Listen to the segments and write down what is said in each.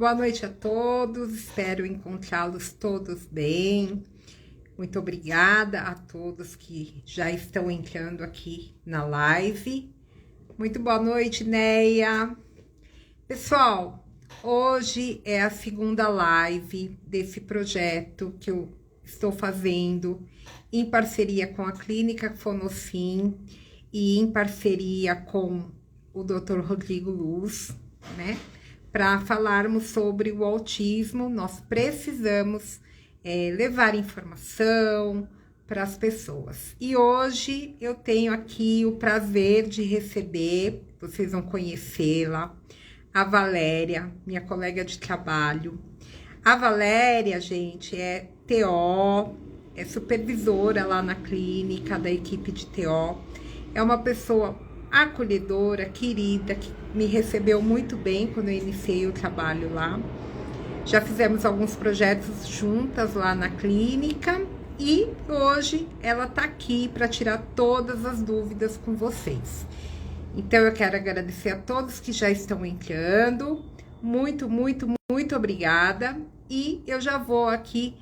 Boa noite a todos, espero encontrá-los todos bem. Muito obrigada a todos que já estão entrando aqui na live. Muito boa noite, Neia. Pessoal, hoje é a segunda live desse projeto que eu estou fazendo em parceria com a Clínica Fonocin e em parceria com o Dr. Rodrigo Luz, né? Para falarmos sobre o autismo, nós precisamos levar informação para as pessoas. E hoje eu tenho aqui o prazer de receber, vocês vão conhecê-la, a Valéria, minha colega de trabalho. A Valéria, gente, é TO, é supervisora lá na clínica da equipe de TO. É uma pessoa acolhedora, querida, que me recebeu muito bem quando eu iniciei o trabalho lá. Já fizemos alguns projetos juntas lá na clínica e hoje ela está aqui para tirar todas as dúvidas com vocês. Então eu quero agradecer a todos que já estão entrando. Muito, muito, muito obrigada. E eu já vou aqui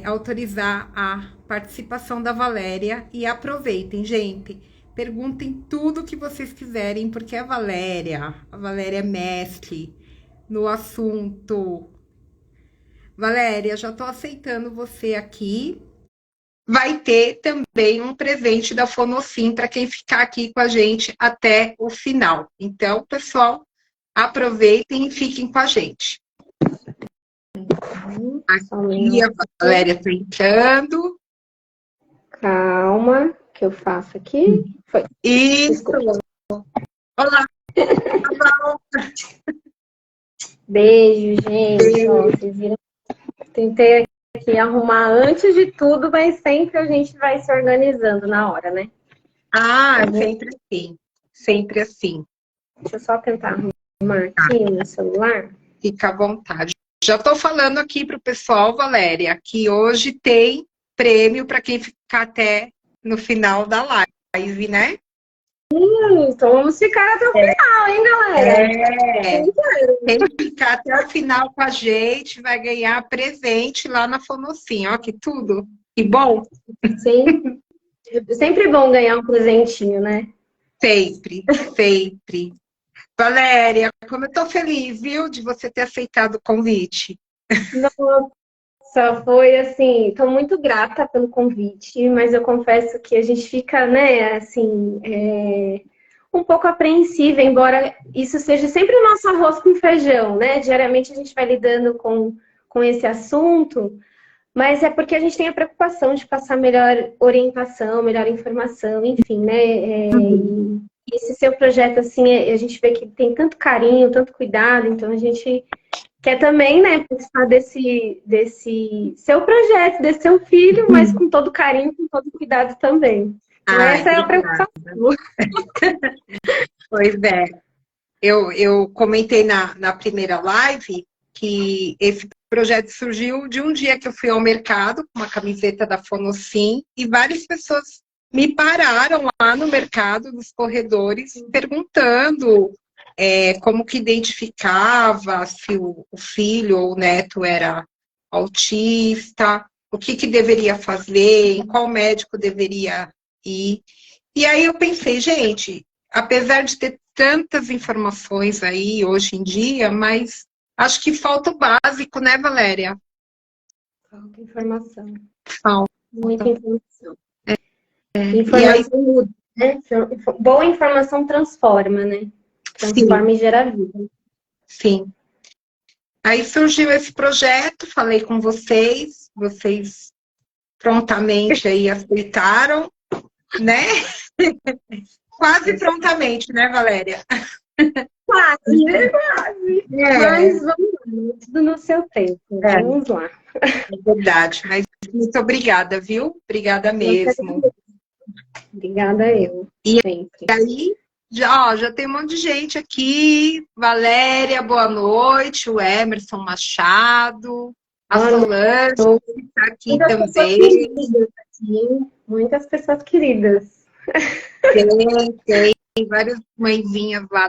autorizar a participação da Valéria. E aproveitem, gente. Perguntem tudo o que vocês quiserem, porque a Valéria é mestre no assunto. Valéria, já tô aceitando você aqui. Vai ter também um presente da Fonocin para quem ficar aqui com a gente até o final. Então, pessoal, aproveitem e fiquem com a gente. Aqui a Valéria está entrando. Calma, que eu faço aqui. Foi. Isso. Olá. Beijo, gente. Ó, vocês viram? Tentei aqui arrumar antes de tudo, mas sempre a gente vai se organizando na hora, né? Sempre assim. Sempre assim. Deixa eu só tentar arrumar aqui no celular. Fica à vontade. Já estou falando aqui para o pessoal, Valéria, que hoje tem prêmio para quem ficar até no final da live, né? Então vamos ficar até o final, hein, galera? Quem ficar até o final com a gente vai ganhar presente lá na Fonocin. Ó, que tudo. Que bom. Sim. Sempre bom ganhar um presentinho, né? Sempre, sempre. Valéria, como eu tô feliz, viu, de você ter aceitado o convite. Nossa, foi assim, tô muito grata pelo convite, mas eu confesso que a gente fica, né, assim, um pouco apreensiva, embora isso seja sempre o nosso arroz com feijão, né? Diariamente a gente vai lidando com esse assunto, mas é porque a gente tem a preocupação de passar melhor orientação, melhor informação, enfim, né? E esse seu projeto, assim, a gente vê que tem tanto carinho, tanto cuidado, então a gente quer também, né, participar desse seu projeto, desse seu filho, mas com todo carinho, com todo cuidado também. Então, essa é a preocupação. Pois é. Eu comentei na primeira live que esse projeto surgiu de um dia que eu fui ao mercado com uma camiseta da Fonocin e várias pessoas me pararam lá no mercado, nos corredores, perguntando como que identificava se o filho ou o neto era autista, o que deveria fazer, em qual médico deveria ir. E aí eu pensei, gente, apesar de ter tantas informações aí hoje em dia, mas acho que falta o básico, né, Valéria? Falta informação. Falta. Muita informação. Informação muda, né? Boa informação transforma, né? Transforma e gera vida. Sim. Aí surgiu esse projeto, falei com vocês prontamente aí aceitaram, né? Quase prontamente, né, Valéria? Quase. Mas vamos lá, tudo no seu tempo. Vamos lá. É verdade, mas muito obrigada, viu? Obrigada mesmo. Obrigada eu. E sempre. aí, já tem um monte de gente aqui. Valéria, boa noite. O Emerson Machado. A Solange está aqui também. Muitas pessoas queridas. Tem várias mãezinhas lá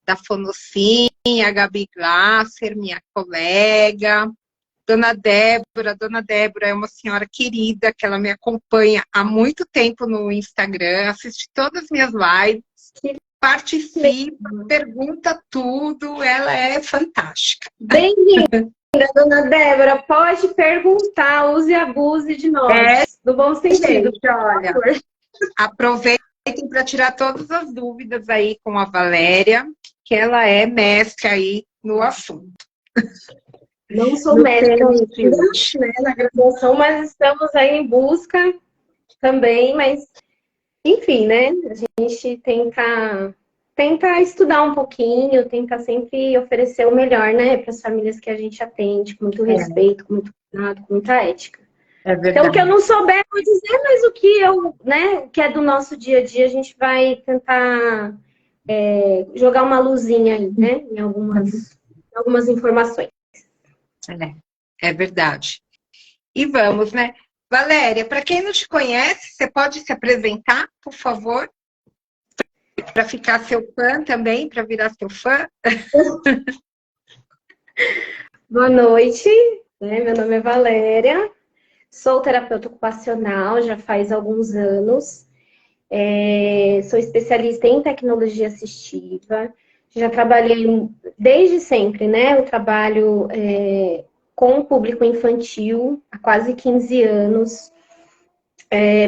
da Fonocim, a Gabi Glasser, minha colega, Dona Débora é uma senhora querida, que ela me acompanha há muito tempo no Instagram, assiste todas as minhas lives, participa, pergunta tudo, ela é fantástica. Bem-vinda, Dona Débora, pode perguntar, use e abuse de nós, no bom sentido. Olha, aproveitem para tirar todas as dúvidas aí com a Valéria, que ela é mestre aí no assunto. Não sou médica ainda, né, na graduação, mas estamos aí em busca também, mas enfim, né? A gente tenta estudar um pouquinho, tenta sempre oferecer o melhor, né, para as famílias que a gente atende, com muito respeito, com muito cuidado, com muita ética. Então, o que eu não souber, vou dizer, mas o que é do nosso dia a dia, a gente vai tentar jogar uma luzinha aí, né, em algumas informações. É verdade. E vamos, né? Valéria, para quem não te conhece, você pode se apresentar, por favor? Para ficar seu fã também, para virar seu fã. Boa noite, né? Meu nome é Valéria, sou terapeuta ocupacional já faz alguns anos, sou especialista em tecnologia assistiva, já trabalhei desde sempre, né? Eu trabalho com o público infantil há quase 15 anos,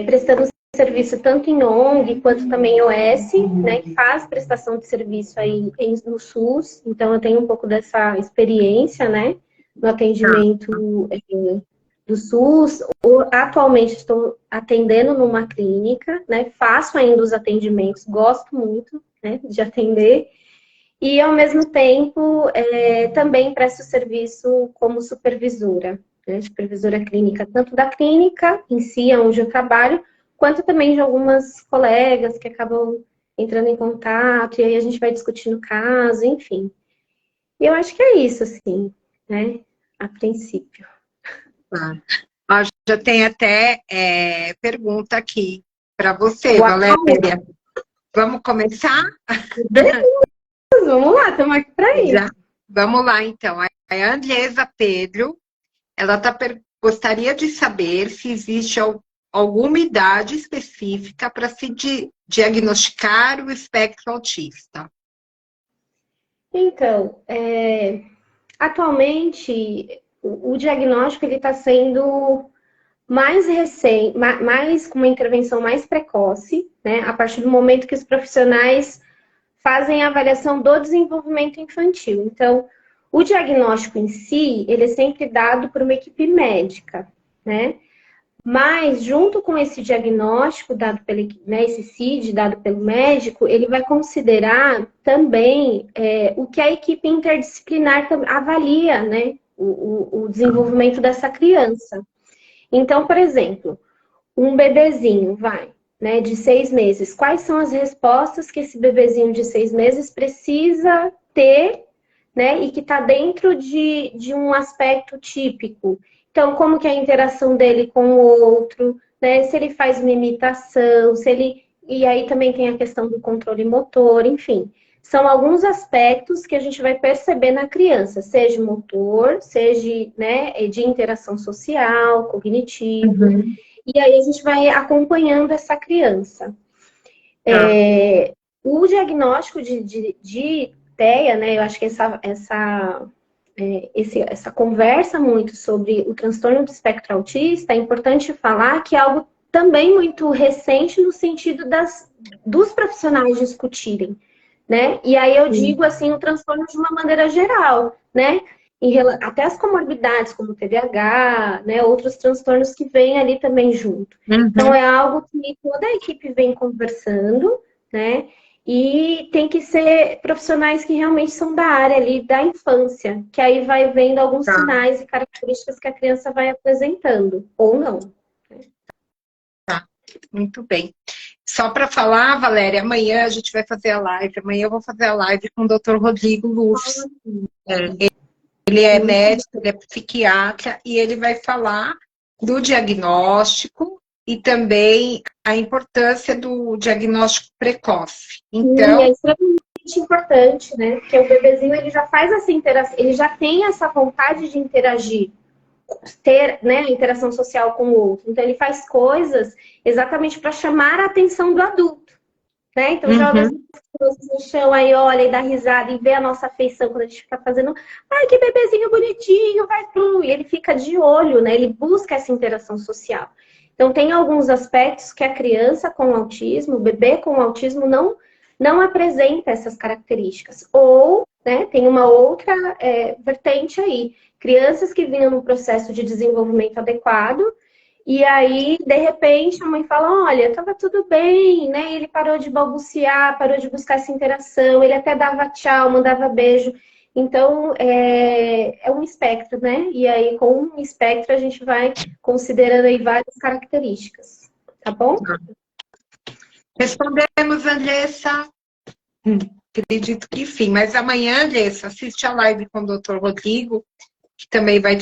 prestando serviço tanto em ONG quanto também em OS, né, que faz prestação de serviço aí no SUS, então eu tenho um pouco dessa experiência, né, no atendimento do SUS. Atualmente estou atendendo numa clínica, né, faço ainda os atendimentos, gosto muito, né, de atender, e ao mesmo tempo também presto serviço como supervisora, né, supervisora clínica, tanto da clínica em si, onde eu trabalho, quanto também de algumas colegas que acabam entrando em contato, e aí a gente vai discutindo o caso, enfim. E eu acho que é isso, assim, né, a princípio. Já tem até pergunta aqui para você, Valéria. Vamos começar? Vamos lá, estamos aqui para isso. Vamos lá, então. A Andresa Pedro, ela gostaria de saber se existe alguma idade específica para se diagnosticar o espectro autista. Então, atualmente, o diagnóstico está sendo mais recente, com uma intervenção mais precoce, né? A partir do momento que os profissionais fazem a avaliação do desenvolvimento infantil. Então, o diagnóstico em si, ele é sempre dado por uma equipe médica, né? Mas, junto com esse diagnóstico dado pela equipe, né, esse CID dado pelo médico, ele vai considerar também o que a equipe interdisciplinar avalia, né, o desenvolvimento dessa criança. Então, por exemplo, um bebezinho né, de 6 meses. Quais são as respostas que esse bebezinho de 6 meses precisa ter, né, e que está dentro de um aspecto típico? Então, como que é a interação dele com o outro, né? Se ele faz uma imitação, e aí também tem a questão do controle motor, enfim. São alguns aspectos que a gente vai perceber na criança, seja motor, seja, né, de interação social, cognitivo. Uhum. E aí a gente vai acompanhando essa criança. O diagnóstico de TEA, né? Eu acho que essa conversa muito sobre o transtorno do espectro autista, é importante falar que é algo também muito recente no sentido dos profissionais discutirem, né? E aí eu digo assim, o transtorno de uma maneira geral, né? Até as comorbidades, como o TDAH, né? Outros transtornos que vêm ali também junto. Uhum. Então é algo que toda a equipe vem conversando, né? E tem que ser profissionais que realmente são da área ali da infância, que aí vai vendo alguns sinais e características que a criança vai apresentando, ou não. Tá, muito bem. Só para falar, Valéria, amanhã a gente vai fazer a live. Amanhã eu vou fazer a live com o Dr. Rodrigo Luz. Ele é médico, ele é psiquiatra e ele vai falar do diagnóstico e também a importância do diagnóstico precoce. Então, extremamente importante, né? Porque o bebezinho, ele já faz essa interação, ele já tem essa vontade de interagir, ter, né, interação social com o outro. Então, ele faz coisas exatamente para chamar a atenção do adulto, né? Então, joga as coisas no chão, aí olha e dá risada e vê a nossa afeição quando a gente fica fazendo, ai, que bebezinho bonitinho, vai pro... E ele fica de olho, né? Ele busca essa interação social. Então, tem alguns aspectos que a criança com autismo, o bebê com autismo, não apresenta essas características. Ou, né, tem uma outra vertente aí. Crianças que vinham num processo de desenvolvimento adequado, e aí, de repente, a mãe fala, olha, estava tudo bem, né? Ele parou de balbuciar, parou de buscar essa interação, ele até dava tchau, mandava beijo. Então, é um espectro, né? E aí, com um espectro, a gente vai considerando aí várias características. Tá bom? Respondemos, Andressa. Acredito que sim. Mas amanhã, Andressa, assiste a live com o Dr. Rodrigo, que também vai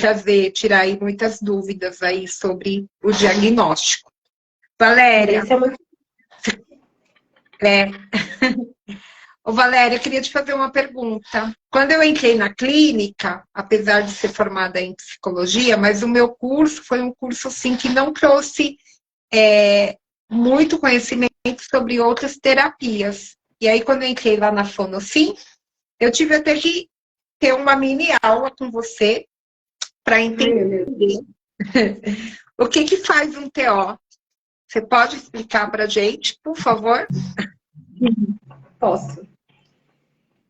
tirar aí muitas dúvidas aí sobre o diagnóstico. Valéria. Esse é muito... Ô, Valéria, eu queria te fazer uma pergunta. Quando eu entrei na clínica, apesar de ser formada em psicologia, mas o meu curso foi um curso assim, que não trouxe muito conhecimento sobre outras terapias. E aí, quando eu entrei lá na Fonofim, eu tive até que ter uma mini aula com você para entender o que faz um TO. Você pode explicar para a gente, por favor? Posso.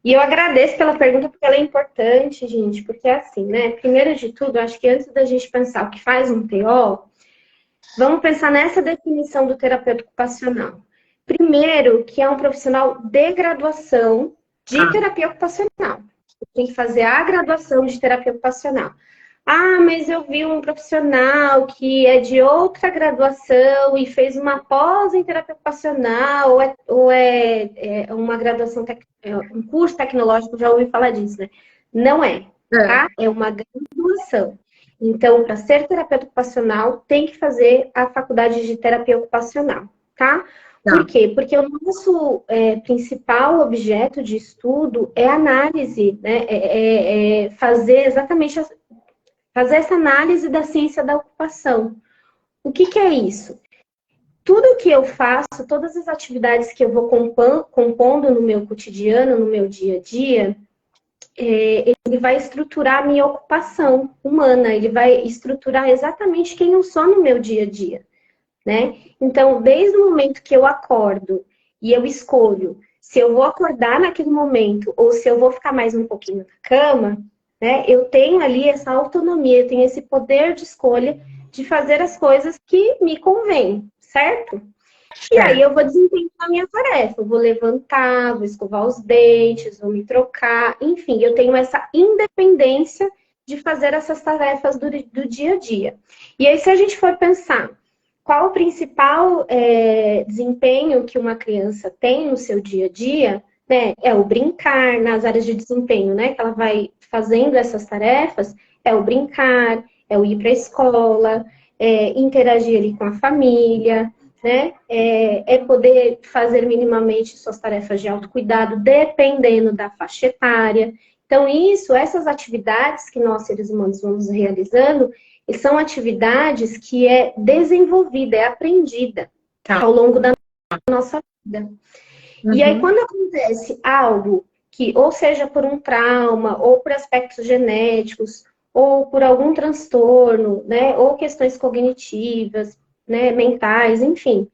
E eu agradeço pela pergunta, porque ela é importante, gente, porque é assim, né? Primeiro de tudo, acho que antes da gente pensar o que faz um TO, vamos pensar nessa definição do terapeuta ocupacional. Primeiro, que é um profissional de graduação de terapia ocupacional. Tem que fazer a graduação de terapia ocupacional. Ah, mas eu vi um profissional que é de outra graduação e fez uma pós em terapia ocupacional, ou é uma graduação, um curso tecnológico, já ouvi falar disso, né? Não é, tá? É uma graduação. Então, para ser terapeuta ocupacional, tem que fazer a faculdade de terapia ocupacional, tá? Por quê? Porque o nosso principal objeto de estudo é análise, né? Fazer exatamente fazer essa análise da ciência da ocupação. O que é isso? Tudo que eu faço, todas as atividades que eu vou compondo no meu cotidiano, no meu dia a dia, ele vai estruturar a minha ocupação humana, ele vai estruturar exatamente quem eu sou no meu dia a dia, né? Então, desde o momento que eu acordo e eu escolho se eu vou acordar naquele momento ou se eu vou ficar mais um pouquinho na cama, né? Eu tenho ali essa autonomia, eu tenho esse poder de escolha de fazer as coisas que me convêm, certo? E aí eu vou desempenhar a minha tarefa, eu vou levantar, vou escovar os dentes, vou me trocar, enfim, eu tenho essa independência de fazer essas tarefas do dia a dia. E aí, se a gente for pensar qual o principal desempenho que uma criança tem no seu dia a dia, né? É o brincar nas áreas de desempenho, né? Que ela vai fazendo essas tarefas, é o brincar, é o ir para a escola, interagir ali com a família, né? É poder fazer minimamente suas tarefas de autocuidado, dependendo da faixa etária. Então, essas atividades que nós, seres humanos, vamos realizando, são atividades que é desenvolvida, é aprendida ao longo da nossa vida. E aí, quando acontece algo que, ou seja por um trauma, ou por aspectos genéticos, ou por algum transtorno, né, ou questões cognitivas, né, mentais, enfim,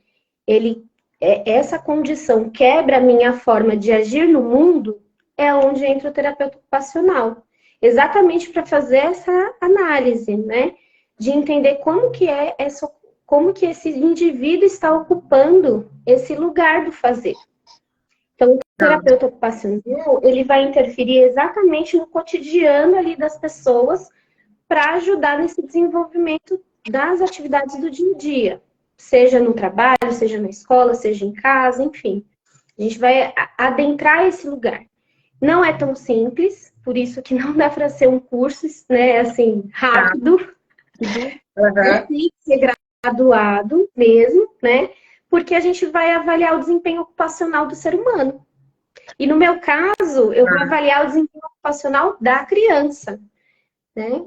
essa condição quebra a minha forma de agir no mundo, é onde entra o terapeuta ocupacional. Exatamente para fazer essa análise, né, de entender como que esse indivíduo está ocupando esse lugar do fazer. Então, o terapeuta ocupacional, ele vai interferir exatamente no cotidiano ali das pessoas para ajudar nesse desenvolvimento das atividades do dia a dia. Seja no trabalho, seja na escola, seja em casa, enfim. A gente vai adentrar esse lugar. Não é tão simples, por isso que não dá para ser um curso, né, assim, rápido. Tem que ser graduado mesmo, né? Porque a gente vai avaliar o desempenho ocupacional do ser humano. E no meu caso, eu vou avaliar o desempenho ocupacional da criança, né?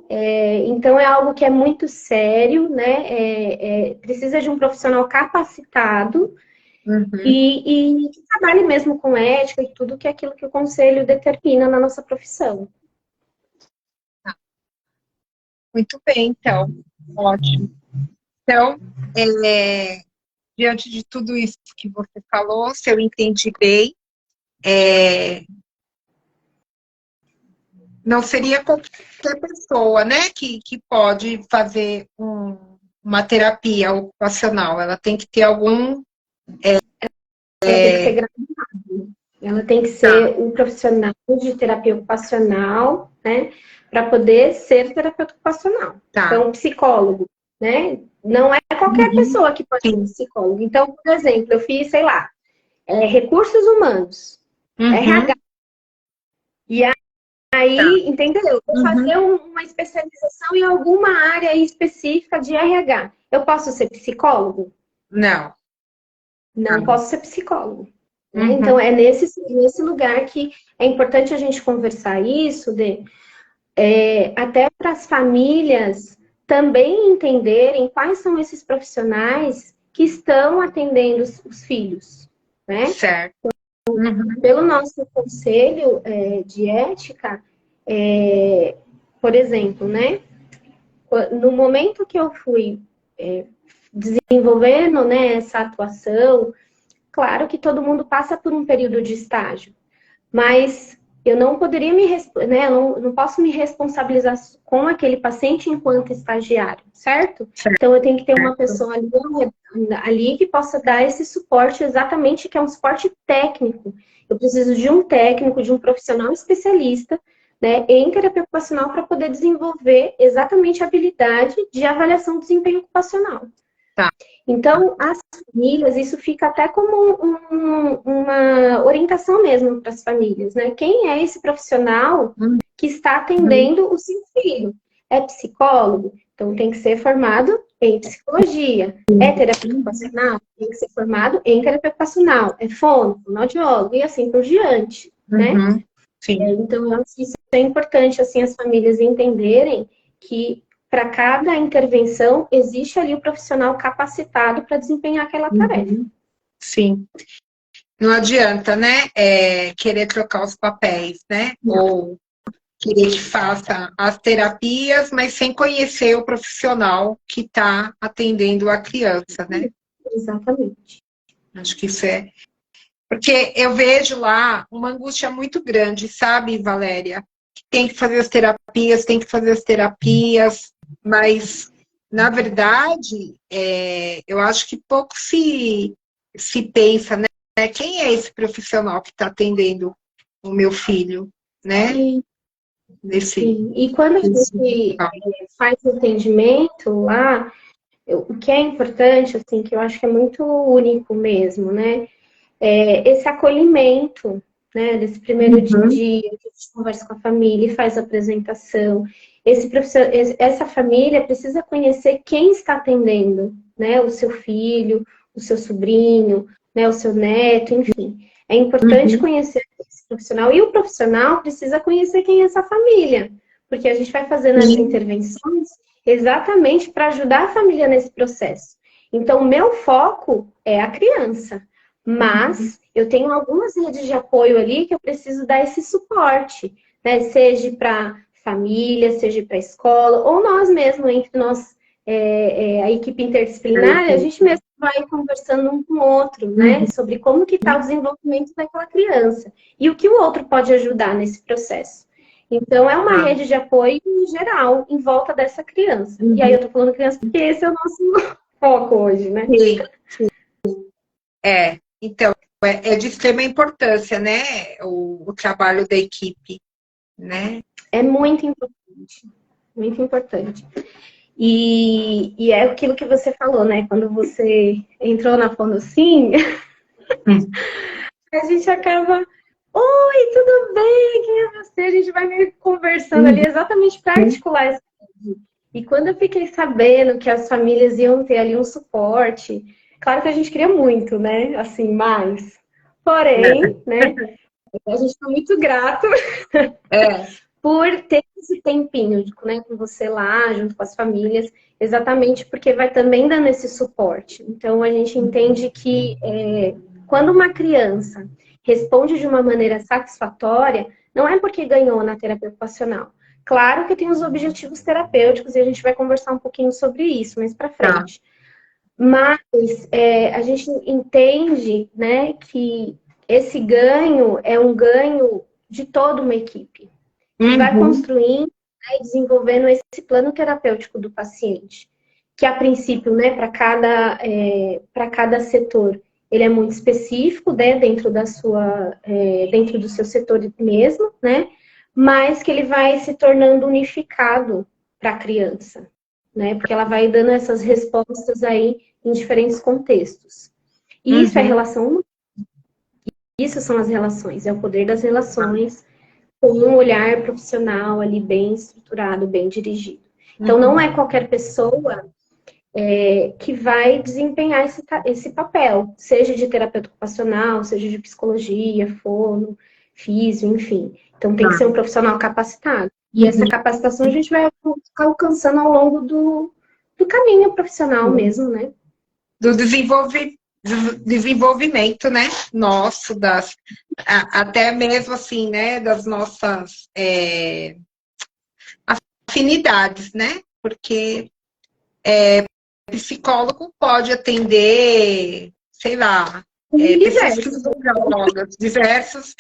Então, é algo que é muito sério, né? Precisa de um profissional capacitado e que trabalhe mesmo com ética e tudo que é aquilo que o conselho determina na nossa profissão. Muito bem, então. Ótimo. Então, diante de tudo isso que você falou, se eu entendi bem, não seria qualquer pessoa, né, que pode fazer uma terapia ocupacional. Ela tem que ter algum... Ela tem que ser graduada. Ela tem que ser um profissional de terapia ocupacional, né? Para poder ser terapeuta ocupacional. Então, psicólogo, né? Não é qualquer pessoa que pode ser psicólogo. Então, por exemplo, eu fiz, sei lá, recursos humanos, RH. E aí, entendeu? Eu vou fazer uma especialização em alguma área específica de RH. Eu posso ser psicólogo? Não. Não posso ser psicólogo. Né? Então, é nesse lugar que é importante a gente conversar isso, até para as famílias também entenderem quais são esses profissionais que estão atendendo os filhos. Né? Certo. Pelo nosso conselho de ética, por exemplo, né? No momento que eu fui desenvolvendo, né, essa atuação, claro que todo mundo passa por um período de estágio, mas eu não poderia né, eu não posso me responsabilizar com aquele paciente enquanto estagiário, certo? Então eu tenho que ter uma pessoa ali que possa dar esse suporte exatamente, que é um suporte técnico. Eu preciso de um técnico, de um profissional especialista, né, em terapia ocupacional para poder desenvolver exatamente a habilidade de avaliação do desempenho ocupacional. Então, as famílias, isso fica até como uma orientação mesmo para as famílias, né? Quem é esse profissional que está atendendo o seu filho? É psicólogo? Então, tem que ser formado em psicologia. É terapeuta ocupacional? Tem que ser formado em terapia ocupacional. É fono, fonoaudiólogo e assim por diante, né? Então, eu acho que isso é importante, assim, as famílias entenderem que para cada intervenção, existe ali o profissional capacitado para desempenhar aquela tarefa. Sim. Não adianta, né, querer trocar os papéis, né? Ou querer que faça as terapias, mas sem conhecer o profissional que está atendendo a criança, né? Exatamente. Acho que isso é... Porque eu vejo lá uma angústia muito grande, sabe, Valéria? Tem que fazer as terapias, mas, na verdade, eu acho que pouco se pensa, né? Quem é esse profissional que está atendendo o meu filho, né? Sim. E quando a gente faz o atendimento lá, o que é importante, assim, que eu acho que é muito único mesmo, né? Esse acolhimento, né? Desse primeiro dia, que a gente conversa com a família e faz a apresentação. Essa família precisa conhecer quem está atendendo, né? O seu filho, o seu sobrinho, né? O seu neto, enfim. É importante conhecer esse profissional. E o profissional precisa conhecer quem é essa família. Porque a gente vai fazendo as intervenções exatamente para ajudar a família nesse processo. Então, o meu foco é a criança. Mas eu tenho algumas redes de apoio ali que eu preciso dar esse suporte, né? Seja para família, seja para escola, ou nós mesmos, entre nós, a equipe interdisciplinar, a gente mesmo vai conversando um com o outro, né? Sobre como que está o desenvolvimento daquela criança e o que o outro pode ajudar nesse processo. Então, é uma rede de apoio geral em volta dessa criança. E aí eu tô falando criança porque esse é o nosso foco hoje, né? Então, é de extrema importância, né, o trabalho da equipe, né? É muito importante, muito importante. E é aquilo que você falou, né? Quando você entrou na Fonosim, a gente acaba, oi, tudo bem? Quem é você? A gente vai conversando ali exatamente para articular essa coisa. E quando eu fiquei sabendo que as famílias iam ter ali um suporte, claro que a gente queria muito, né? Assim, mais. Porém, né? A gente está muito grato É. por ter esse tempinho, né, com você lá, junto com as famílias, exatamente porque vai também dando esse suporte. Então, a gente entende que quando uma criança responde de uma maneira satisfatória, não é porque ganhou na terapia ocupacional. Claro que tem os objetivos terapêuticos e a gente vai conversar um pouquinho sobre isso mais para frente. Mas a gente entende, né, que esse ganho é um ganho de toda uma equipe que vai construindo, né, e desenvolvendo esse plano terapêutico do paciente, que a princípio, né, para cada setor, ele é muito específico, né, dentro do seu setor mesmo, né, mas que ele vai se tornando unificado para a criança, né, porque ela vai dando essas respostas aí em diferentes contextos. E isso é relação humana. Isso são as relações, é o poder das relações com um olhar profissional ali bem estruturado, bem dirigido. Então, não é qualquer pessoa que vai desempenhar esse papel, seja de terapeuta ocupacional, seja de psicologia, fono, físio, enfim. Então, tem que ser um profissional capacitado. E essa capacitação a gente vai alcançando ao longo do caminho profissional mesmo, né? Do desenvolvimento, né? Nosso, até mesmo assim, né? Das nossas afinidades, né? Porque psicólogo pode atender, sei lá, pessoas que usam drogas, diversos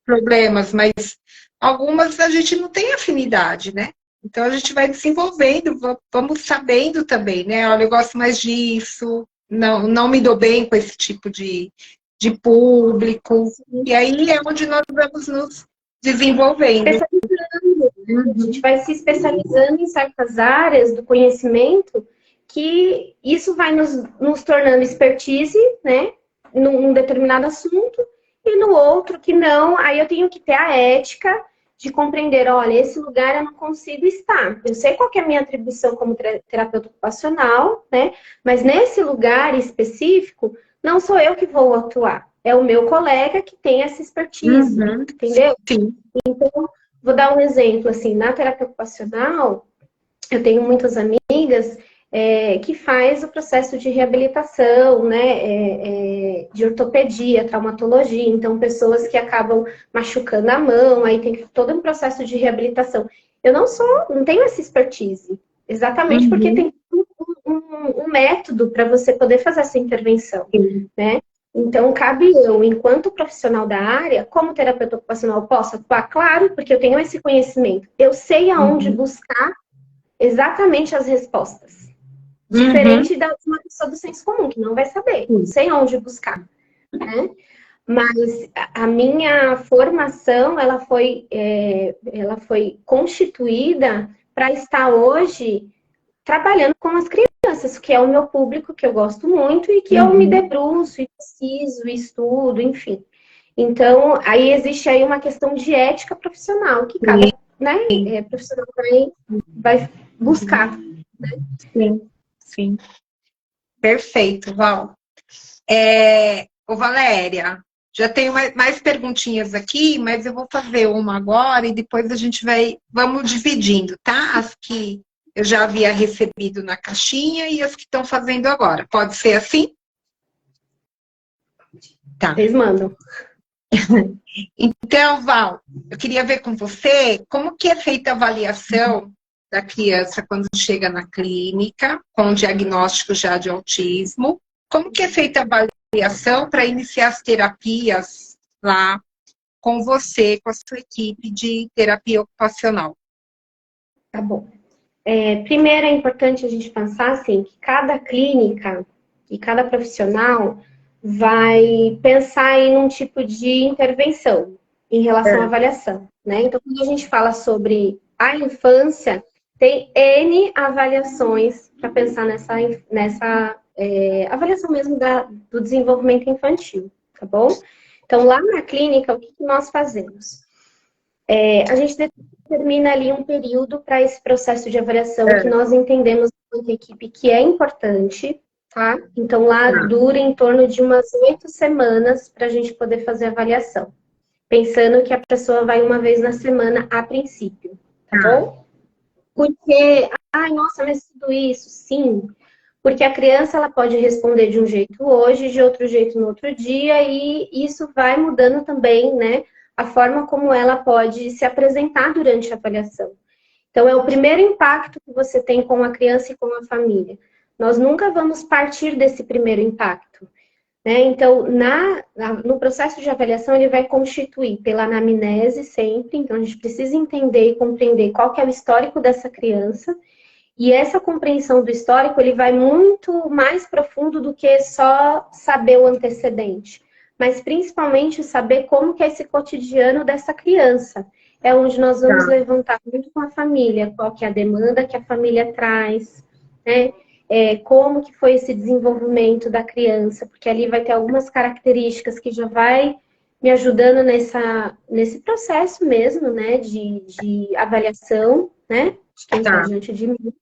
problemas, mas algumas a gente não tem afinidade, né? Então a gente vai desenvolvendo, vamos sabendo também, né? Olha, eu gosto mais disso, não me dou bem com esse tipo de público. E aí é onde nós vamos nos desenvolvendo. A gente vai se especializando em certas áreas do conhecimento que isso vai nos tornando expertise, né? Num determinado assunto, e no outro que não, aí eu tenho que ter a ética de compreender, olha, esse lugar eu não consigo estar. Eu sei qual que é a minha atribuição como terapeuta ocupacional, né? Mas nesse lugar específico, não sou eu que vou atuar. É o meu colega que tem essa expertise, entendeu? Sim. Então, vou dar um exemplo, assim, na terapia ocupacional, eu tenho muitas amigas que faz o processo de reabilitação, né, de ortopedia, traumatologia, então pessoas que acabam machucando a mão, aí tem todo um processo de reabilitação. Eu não tenho essa expertise, exatamente porque tem um método para você poder fazer essa intervenção, né? Então, cabe eu, enquanto profissional da área, como terapeuta ocupacional, posso atuar? Claro, porque eu tenho esse conhecimento. Eu sei aonde buscar exatamente as respostas. Diferente de uma pessoa do senso comum, que não vai saber. Não sei onde buscar, né? Mas a minha formação, ela foi constituída para estar hoje trabalhando com as crianças, que é o meu público, que eu gosto muito e que eu me debruço e pesquiso, estudo, enfim. Então, aí existe aí uma questão de ética profissional, que cada profissional vai buscar. Né? Sim. Perfeito, Val. Ô, Valéria, já tenho mais perguntinhas aqui, mas eu vou fazer uma agora e depois vamos dividindo, tá? As que eu já havia recebido na caixinha e as que estão fazendo agora. Pode ser assim? Tá. Vocês mandam. Então, Val, eu queria ver com você como que é feita a avaliação da criança quando chega na clínica, com o diagnóstico já de autismo. Como que é feita a avaliação para iniciar as terapias lá com você, com a sua equipe de terapia ocupacional? Tá bom. Primeiro é importante a gente pensar assim, que cada clínica e cada profissional vai pensar em um tipo de intervenção em relação à avaliação, né? Então, quando a gente fala sobre a infância, tem N avaliações para pensar nessa avaliação mesmo do desenvolvimento infantil, tá bom? Então, lá na clínica, o que nós fazemos? A gente determina ali um período para esse processo de avaliação que nós entendemos enquanto equipe que é importante, tá? Então, lá Tá. dura em torno de umas 8 semanas para a gente poder fazer a avaliação. Pensando que a pessoa vai uma vez na semana a princípio, tá Tá. bom? Porque, ai, nossa, mas tudo isso, sim. Porque a criança ela pode responder de um jeito hoje, de outro jeito no outro dia, e isso vai mudando também, né? A forma como ela pode se apresentar durante a avaliação. Então, é o primeiro impacto que você tem com a criança e com a família. Nós nunca vamos partir desse primeiro impacto. Né? Então, no processo de avaliação, ele vai constituir pela anamnese sempre. Então, a gente precisa entender e compreender qual que é o histórico dessa criança. E essa compreensão do histórico, ele vai muito mais profundo do que só saber o antecedente. Mas, principalmente, saber como que é esse cotidiano dessa criança. É onde nós vamos Tá. levantar muito com a família, qual que é a demanda que a família traz, né? Como que foi esse desenvolvimento da criança, porque ali vai ter algumas características que já vai me ajudando nesse processo mesmo, né, de avaliação, né, de quem está Tá. diante de mim.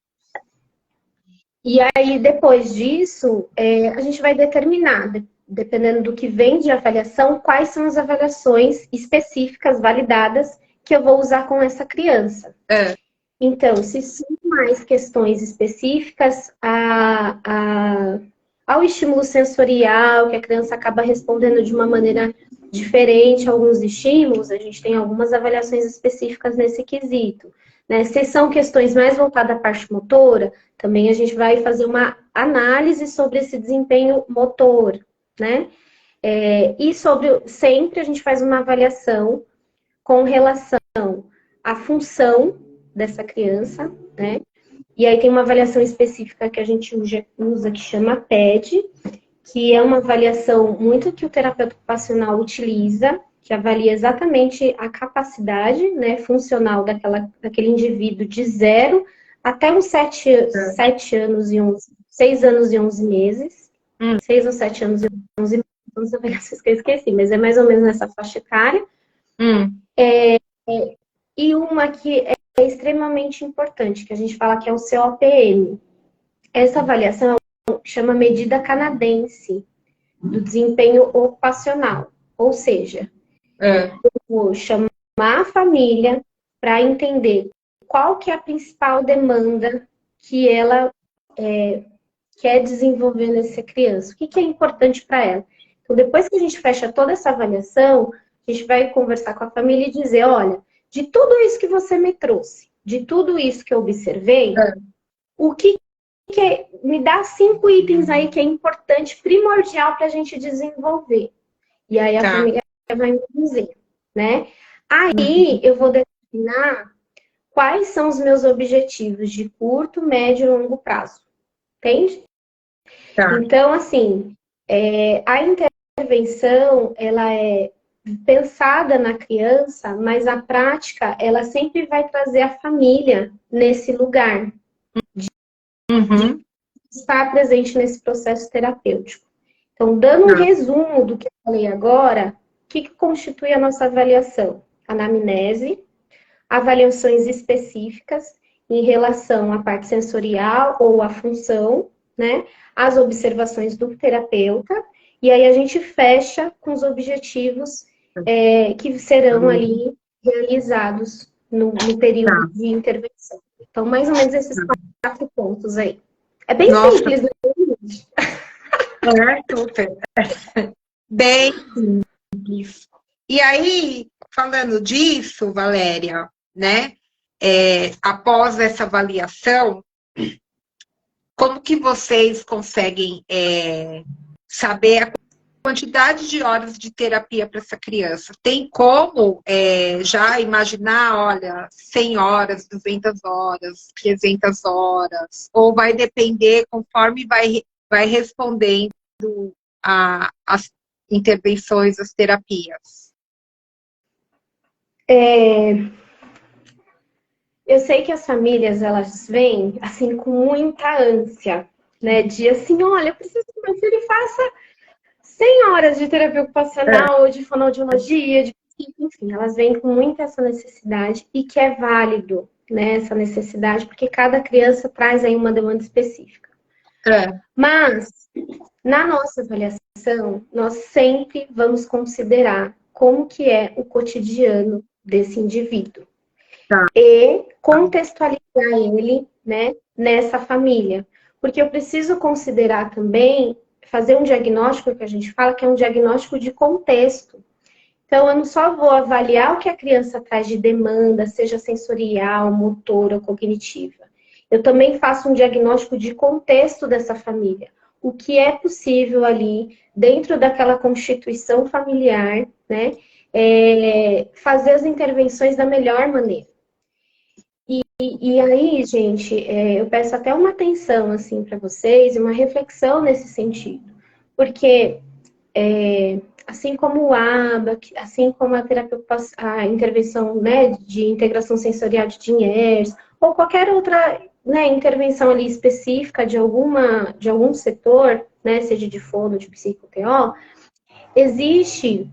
E aí, depois disso, a gente vai determinar, dependendo do que vem de avaliação, quais são as avaliações específicas, validadas, que eu vou usar com essa criança. É. Então, se são mais questões específicas ao estímulo sensorial, que a criança acaba respondendo de uma maneira diferente a alguns estímulos, a gente tem algumas avaliações específicas nesse quesito. Né? Se são questões mais voltadas à parte motora, também a gente vai fazer uma análise sobre esse desempenho motor, né? E sempre a gente faz uma avaliação com relação à função dessa criança, né? E aí tem uma avaliação específica que a gente usa que chama PED, que é uma avaliação muito que o terapeuta ocupacional utiliza, que avalia exatamente a capacidade, né, funcional daquele indivíduo de 0 até uns 7 anos e 11, 6 anos e 11 meses. 6 ou 7 anos e 11 meses, são as avaliações que eu esqueci, mas é mais ou menos nessa faixa etária. Hum. E uma que é extremamente importante, que a gente fala que é o COPM. Essa avaliação chama medida canadense do desempenho ocupacional. Ou seja, É. eu vou chamar a família para entender qual que é a principal demanda que ela quer desenvolver nessa criança. O que, que é importante para ela? Então, depois que a gente fecha toda essa avaliação, a gente vai conversar com a família e dizer, olha, de tudo isso que você me trouxe, de tudo isso que eu observei, É. o que me dá 5 itens aí que é importante, primordial para a gente desenvolver. E aí a Tá. família vai me dizer, né? Aí eu vou determinar quais são os meus objetivos de curto, médio e longo prazo. Entende? Tá. Então, assim, a intervenção, ela é pensada na criança, mas a prática, ela sempre vai trazer a família nesse lugar, Uhum. estar presente nesse processo terapêutico. Então, dando um Tá. resumo do que eu falei agora, o que constitui a nossa avaliação? Anamnese, avaliações específicas em relação à parte sensorial ou à função, né? As observações do terapeuta, e aí a gente fecha com os objetivos que serão ali realizados no Tá. período de intervenção. Então, mais ou menos esses 4 pontos aí. É bem Nossa, simples, né? é super. Bem simples. E aí, falando disso, Valéria, né? Após essa avaliação, como que vocês conseguem saber a quantidade de horas de terapia para essa criança? Tem como já imaginar, olha, 100 horas, 200 horas, 300 horas? Ou vai depender conforme vai respondendo as intervenções, as terapias? Eu sei que as famílias, elas vêm, assim, com muita ânsia, né? De assim, olha, eu preciso que meu filho faça 100 horas de terapia ocupacional, ou de fonoaudiologia, enfim, elas vêm com muita essa necessidade e que é válido, né, essa necessidade, porque cada criança traz aí uma demanda específica. É. Mas, na nossa avaliação, nós sempre vamos considerar como que é o cotidiano desse indivíduo. Tá. E contextualizar ele, né, nessa família. Porque eu preciso considerar também, fazer um diagnóstico que a gente fala que é um diagnóstico de contexto. Então, eu não só vou avaliar o que a criança traz de demanda, seja sensorial, motora, cognitiva. Eu também faço um diagnóstico de contexto dessa família. O que é possível ali, dentro daquela constituição familiar, né? Fazer as intervenções da melhor maneira. E aí, gente, eu peço até uma atenção, assim, para vocês, uma reflexão nesse sentido. Porque assim como o ABA, assim como a terapia, a intervenção, né, de integração sensorial de Diners, ou qualquer outra, né, intervenção ali específica de algum setor, né, seja de fono, de psico-TO, existe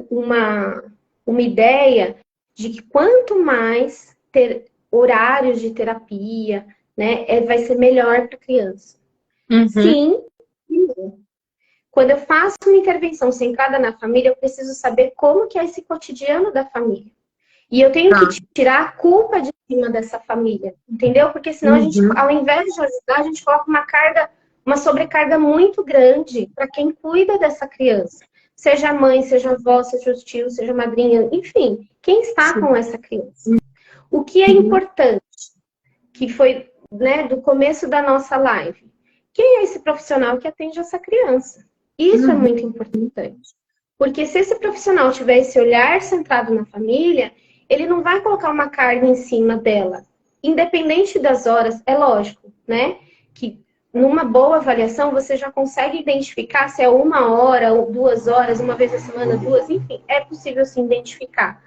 uma ideia de que quanto mais ter horários de terapia, né, vai ser melhor para a criança. Uhum. Sim e não. Quando eu faço uma intervenção centrada na família, eu preciso saber como que é esse cotidiano da família. E eu tenho que tirar a culpa de cima dessa família, entendeu? Porque senão a gente, ao invés de ajudar, a gente coloca uma sobrecarga muito grande para quem cuida dessa criança. Seja a mãe, seja a avó, seja os tios, seja a madrinha, enfim, quem está com essa criança. O que é importante, que foi, né, do começo da nossa live, quem é esse profissional que atende essa criança? Isso é muito importante. Porque se esse profissional tiver esse olhar centrado na família, ele não vai colocar uma carga em cima dela. Independente das horas, é lógico, né? Que numa boa avaliação você já consegue identificar se é 1 hora ou 2 horas, uma vez a semana, duas, enfim, é possível sim identificar.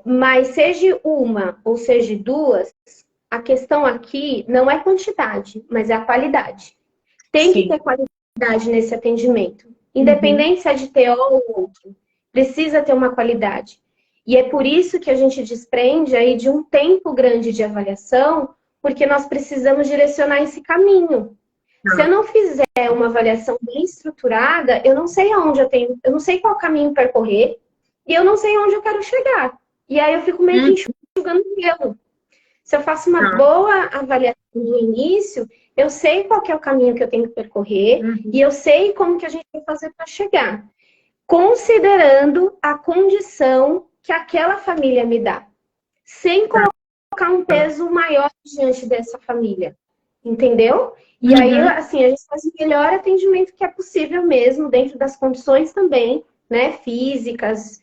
Mas seja uma ou seja duas, a questão aqui não é quantidade, mas é a qualidade. Tem que ter qualidade nesse atendimento. Independente se é de TO ou outro. Precisa ter uma qualidade. E é por isso que a gente desprende aí de um tempo grande de avaliação, porque nós precisamos direcionar esse caminho. Se eu não fizer uma avaliação bem estruturada, eu não sei aonde eu não sei qual caminho percorrer, e eu não sei onde eu quero chegar. E aí eu fico meio que enxugando gelo. Se eu faço uma boa avaliação no início, eu sei qual que é o caminho que eu tenho que percorrer e eu sei como que a gente vai fazer para chegar, considerando a condição que aquela família me dá, sem colocar um peso maior diante dessa família, entendeu? E aí, assim, a gente faz o melhor atendimento que é possível mesmo, dentro das condições também, né, físicas,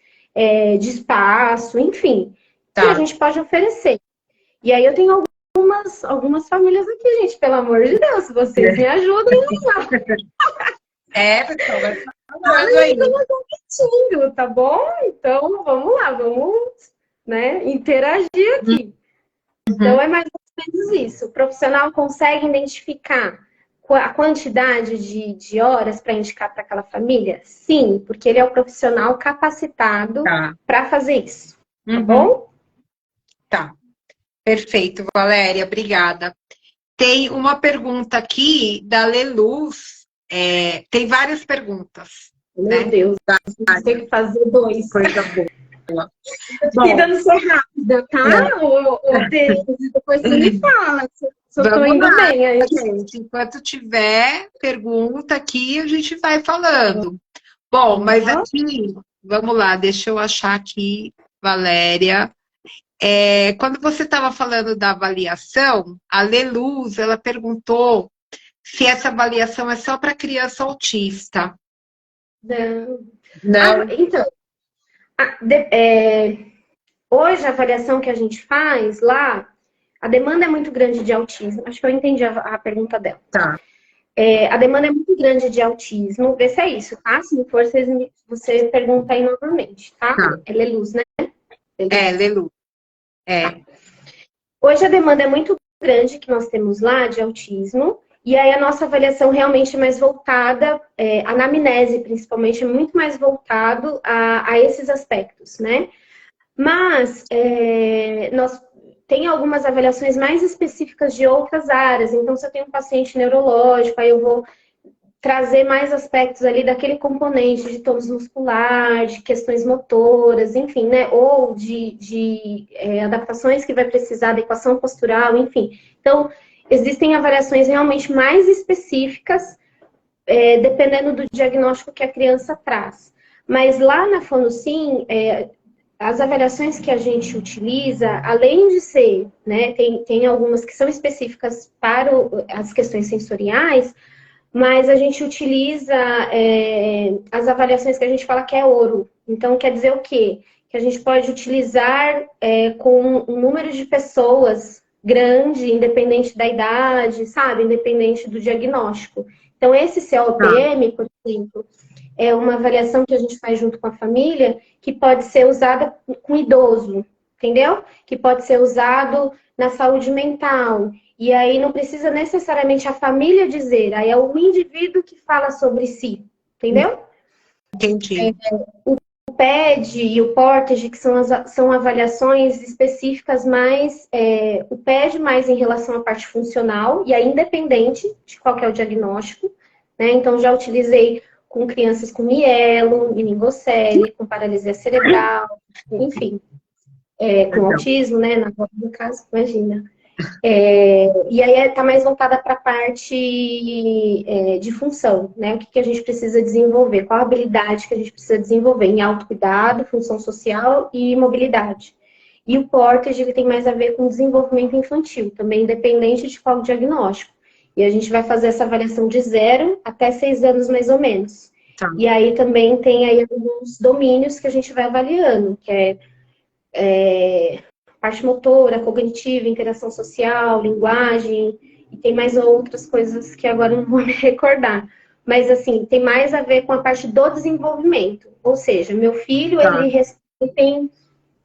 de espaço, enfim, que a gente pode oferecer. E aí eu tenho algumas famílias aqui, gente, pelo amor de Deus, vocês me ajudem lá. Pessoal, vai falando aí. Eu não tô mentindo, tá bom? Então, vamos lá, vamos, né, interagir aqui. Então, é mais ou menos isso. O profissional consegue identificar a quantidade de horas para indicar para aquela família? Sim, porque ele é o profissional capacitado para fazer isso, tá bom? Tá. Perfeito, Valéria, obrigada. Tem uma pergunta aqui da Leluz. Tem várias perguntas. Meu Deus, tem que fazer 2. Coisa boa. Cuidando, sou rápida, tá? Depois você me fala se eu tô indo bem aí. Gente, enquanto tiver pergunta aqui, a gente vai falando. Bom, mas aqui, vamos lá, deixa eu achar aqui, Valéria. Quando você estava falando da avaliação, a Leluz, ela perguntou se essa avaliação é só para criança autista. Não. Então, hoje a avaliação que a gente faz lá, a demanda é muito grande de autismo. Acho que eu entendi a pergunta dela. Tá. A demanda é muito grande de autismo. Vê se é isso, tá? Se não for, você pergunta aí novamente, tá? É Leluz, né? Leluz. Hoje a demanda é muito grande que nós temos lá de autismo. E aí a nossa avaliação realmente é mais voltada, a anamnese principalmente, é muito mais voltado a esses aspectos, né? Mas nós tem algumas avaliações mais específicas de outras áreas. Então, se eu tenho um paciente neurológico, aí eu vou trazer mais aspectos ali daquele componente de tônus muscular, de questões motoras, enfim, né? Ou de adaptações que vai precisar da equação postural, enfim. Então, existem avaliações realmente mais específicas, dependendo do diagnóstico que a criança traz. Mas lá na Fonosim, as avaliações que a gente utiliza, além de ser, né, tem algumas que são específicas para as questões sensoriais, mas a gente utiliza as avaliações que a gente fala que é ouro. Então, quer dizer o quê? Que a gente pode utilizar com um número de pessoas grande, independente da idade, sabe? Independente do diagnóstico. Então, esse COPM, por exemplo, é uma avaliação que a gente faz junto com a família, que pode ser usada com idoso, entendeu? Que pode ser usado na saúde mental. E aí não precisa necessariamente a família dizer, aí é o indivíduo que fala sobre si, entendeu? Entendi. O PED e o Portage, que são avaliações específicas mais, o PED mais em relação à parte funcional, e aí independente de qual que é o diagnóstico, né? Então já utilizei com crianças com mielo, meningocele, com paralisia cerebral, enfim, com autismo, né? No caso, imagina. E aí está mais voltada para a parte de função, né? O que a gente precisa desenvolver, qual a habilidade que a gente precisa desenvolver em autocuidado, função social e mobilidade. E o Portage, ele tem mais a ver com desenvolvimento infantil, também independente de qual diagnóstico. E a gente vai fazer essa avaliação de 0 até 6 anos, mais ou menos. Tá. E aí também tem aí alguns domínios que a gente vai avaliando, que parte motora, cognitiva, interação social, linguagem, e tem mais outras coisas que agora não vou me recordar. Mas, assim, tem mais a ver com a parte do desenvolvimento. Ou seja, meu filho, ele tem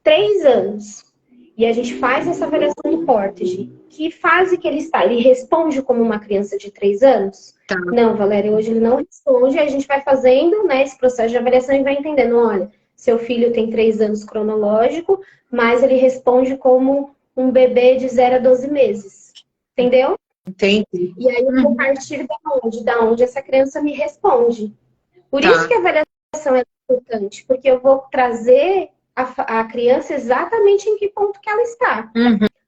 3 anos. E a gente faz essa avaliação do Portage. Que fase que ele está? Ele responde como uma criança de 3 anos? Tá. Não, Valéria, hoje ele não responde. A gente vai fazendo, né, esse processo de avaliação e vai entendendo, olha, seu filho tem 3 anos cronológico, mas ele responde como um bebê de 0 a 12 meses. Entendeu? Entendi. E aí eu vou partir da onde essa criança me responde. Por isso que a avaliação é importante, porque eu vou trazer a criança exatamente em que ponto que ela está.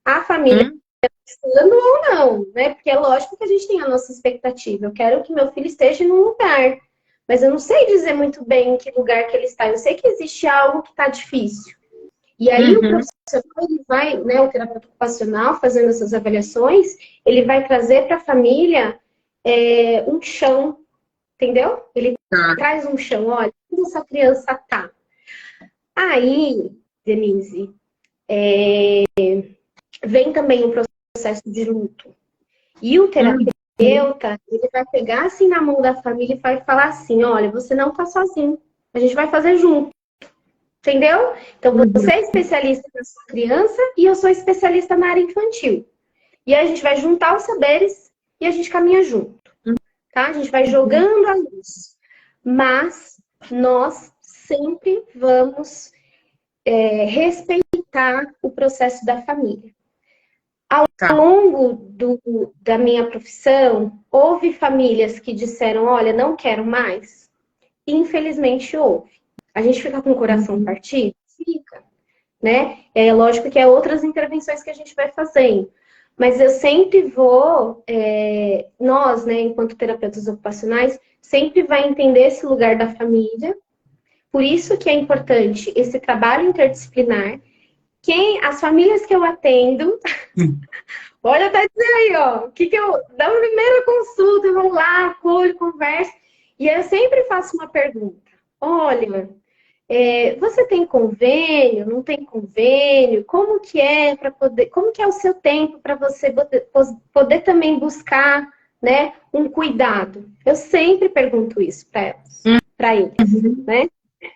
A família estando ou não, né? Porque é lógico que a gente tem a nossa expectativa. Eu quero que meu filho esteja num lugar, mas eu não sei dizer muito bem em que lugar que ele está. Eu sei que existe algo que está difícil. E aí o profissional, ele vai, né, o terapeuta ocupacional, fazendo essas avaliações, ele vai trazer para a família um chão, entendeu? Ele traz um chão, olha, como essa criança tá. Aí, Denise, vem também o processo de luto. E o terapeuta, ele vai pegar assim na mão da família e vai falar assim, olha, você não tá sozinho, a gente vai fazer junto. Entendeu? Então, você é especialista na sua criança e eu sou especialista na área infantil. E aí a gente vai juntar os saberes e a gente caminha junto. Tá? A gente vai jogando a luz. Mas nós sempre vamos respeitar o processo da família. Ao longo da minha profissão, houve famílias que disseram, olha, não quero mais. Infelizmente houve. A gente fica com o coração partido? Fica, né? É lógico que é outras intervenções que a gente vai fazendo. Mas eu sempre vou, nós, né, enquanto terapeutas ocupacionais, sempre vai entender esse lugar da família. Por isso que é importante esse trabalho interdisciplinar. As famílias que eu atendo, olha, tá dizendo aí, ó, da primeira consulta, eu vou lá, acolho, converso, e eu sempre faço uma pergunta. Olha, você tem convênio? Não tem convênio? Como que é como que é o seu tempo para você poder também buscar, né, um cuidado? Eu sempre pergunto isso para eles, né?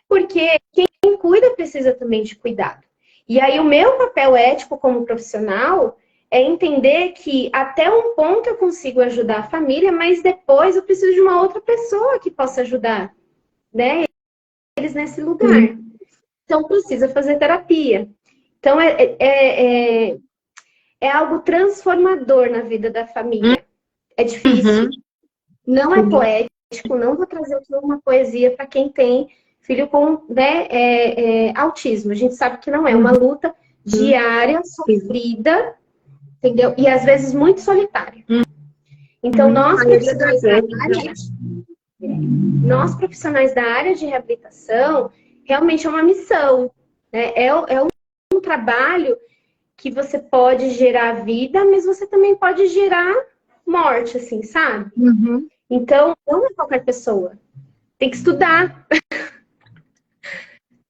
Porque quem cuida precisa também de cuidado. E aí o meu papel ético como profissional é entender que até um ponto eu consigo ajudar a família, mas depois eu preciso de uma outra pessoa que possa ajudar, né? Eles nesse lugar. Então, precisa fazer terapia. Então, é algo transformador na vida da família. É difícil, não é poético, não vou trazer aqui uma poesia para quem tem filho com, né, autismo. A gente sabe que não é uma luta diária, sofrida, entendeu? E às vezes muito solitária. Então, nós profissionais da área de reabilitação, realmente é uma missão, né? É um trabalho que você pode gerar vida, mas você também pode gerar morte, assim, sabe? Então, não é qualquer pessoa. Tem que estudar.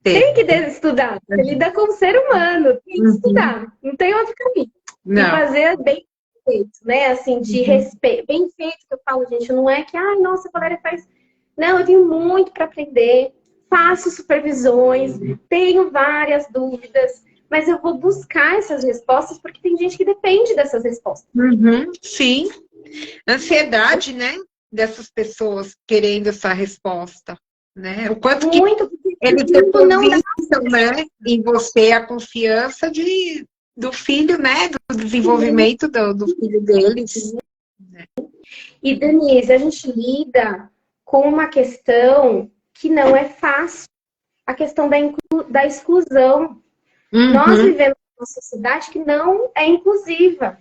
Tem que estudar. Você lida com o ser humano. Tem que estudar. Não tem outro caminho. Não. E fazer bem feito, né? Assim, de respeito. Bem feito, que eu falo, gente, não é que, ai, nossa, a Valéria faz... Não, eu tenho muito para aprender. Faço supervisões. Tenho várias dúvidas. Mas eu vou buscar essas respostas, porque tem gente que depende dessas respostas. Sim. Ansiedade, né? Dessas pessoas querendo essa resposta, né? O quanto que eles depositam, né, em você a confiança do filho, né? Do desenvolvimento do filho deles. E, Denise, a gente lida com uma questão que não é fácil. A questão da exclusão. Nós vivemos numa sociedade que não é inclusiva.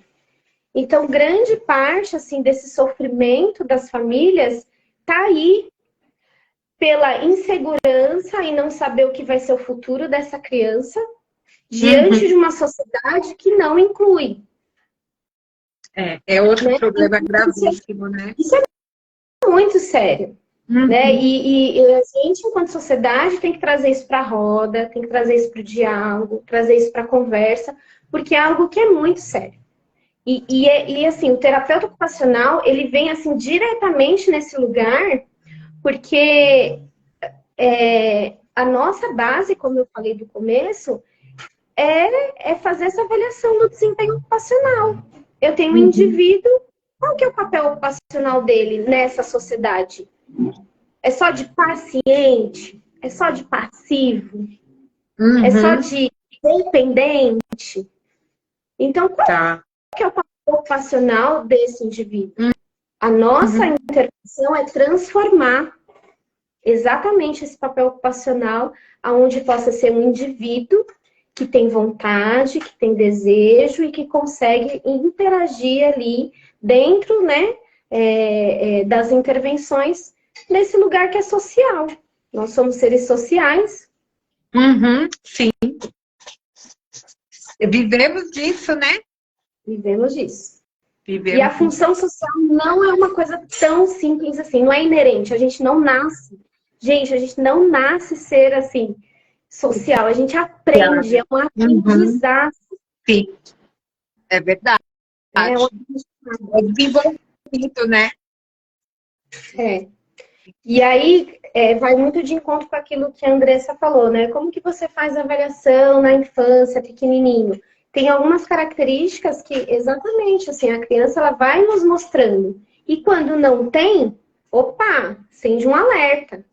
Então, grande parte, assim, desse sofrimento das famílias tá aí pela insegurança e não saber o que vai ser o futuro dessa criança diante de uma sociedade que não inclui. É outro problema gravíssimo, né? Isso é muito sério. Né? E a gente, enquanto sociedade, tem que trazer isso para a roda, tem que trazer isso para o diálogo, trazer isso para a conversa, porque é algo que é muito sério. E assim, o terapeuta ocupacional, ele vem assim diretamente nesse lugar, porque a nossa base, como eu falei do começo, é fazer essa avaliação do desempenho ocupacional. Eu tenho um indivíduo, qual que é o papel ocupacional dele nessa sociedade? É só de paciente? É só de passivo? É só de dependente? Então, qual que é o papel ocupacional desse indivíduo? A nossa intervenção é transformar exatamente esse papel ocupacional aonde possa ser um indivíduo que tem vontade, que tem desejo e que consegue interagir ali dentro, né, das intervenções nesse lugar que é social. Nós somos seres sociais. Sim. Vivemos disso, né? Vivemos disso. E a função social não é uma coisa tão simples assim, não é inerente. A gente não nasce. Gente, a gente não nasce ser assim, social. A gente aprende, é um aprendizado. Sim, é verdade. É desenvolvido, né? E aí, vai muito de encontro com aquilo que a Andressa falou, né? Como que você faz a avaliação na infância, pequenininho? Tem algumas características que, exatamente, assim, a criança ela vai nos mostrando. E quando não tem, opa, acende um alerta.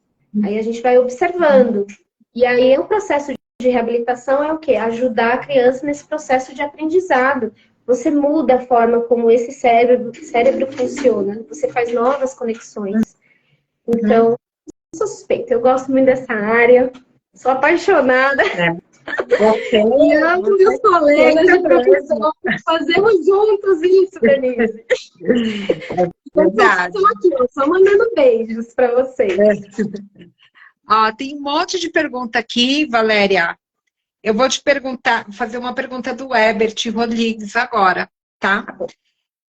Aí a gente vai observando. E aí o processo de reabilitação é o quê? Ajudar a criança nesse processo de aprendizado. Você muda a forma como esse cérebro funciona. Você faz novas conexões. Então, sou suspeita. Eu gosto muito dessa área. Sou apaixonada. E amo meus colegas de profissão. Fazemos juntos isso, Denise. Verdade. Estou aqui, só mandando beijos para vocês. Tem um monte de pergunta aqui, Valéria. Eu vou te fazer uma pergunta do Ebert Rodrigues agora, tá?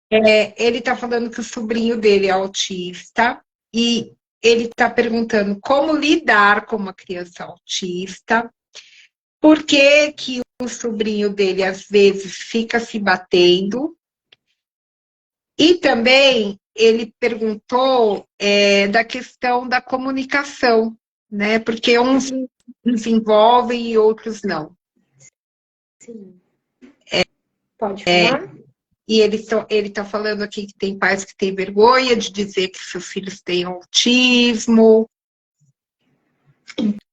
Ele está falando que o sobrinho dele é autista e ele está perguntando como lidar com uma criança autista. Por que que o sobrinho dele, às vezes, fica se batendo? E também ele perguntou da questão da comunicação, né? Porque uns desenvolvem e outros não. Sim. Pode falar? E ele está falando aqui que tem pais que têm vergonha de dizer que seus filhos têm autismo.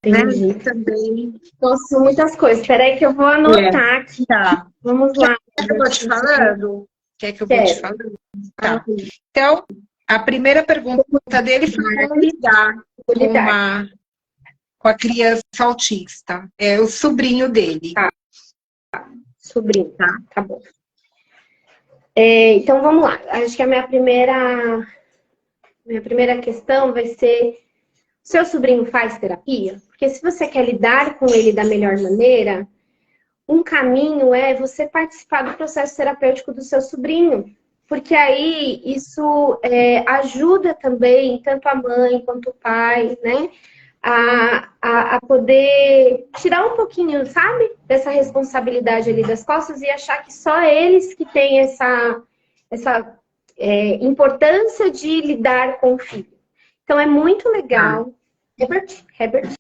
Entendi. Também. Nossa, são muitas coisas. Espera aí que eu vou anotar aqui. Tá. Vamos lá. Quer que eu vou te falando? Quer que eu vou te Quero. falando? Tá. Então, a primeira pergunta dele foi como lidar com a criança autista. É o sobrinho dele. Tá. Sobrinho, tá bom. Então, vamos lá. Acho que a minha primeira questão vai ser: seu sobrinho faz terapia? Porque se você quer lidar com ele da melhor maneira, um caminho é você participar do processo terapêutico do seu sobrinho. Porque aí isso ajuda também tanto a mãe quanto o pai, né? A poder tirar um pouquinho, sabe? Dessa responsabilidade ali das costas e achar que só eles que têm essa importância de lidar com o filho. Então é muito legal. Herbert.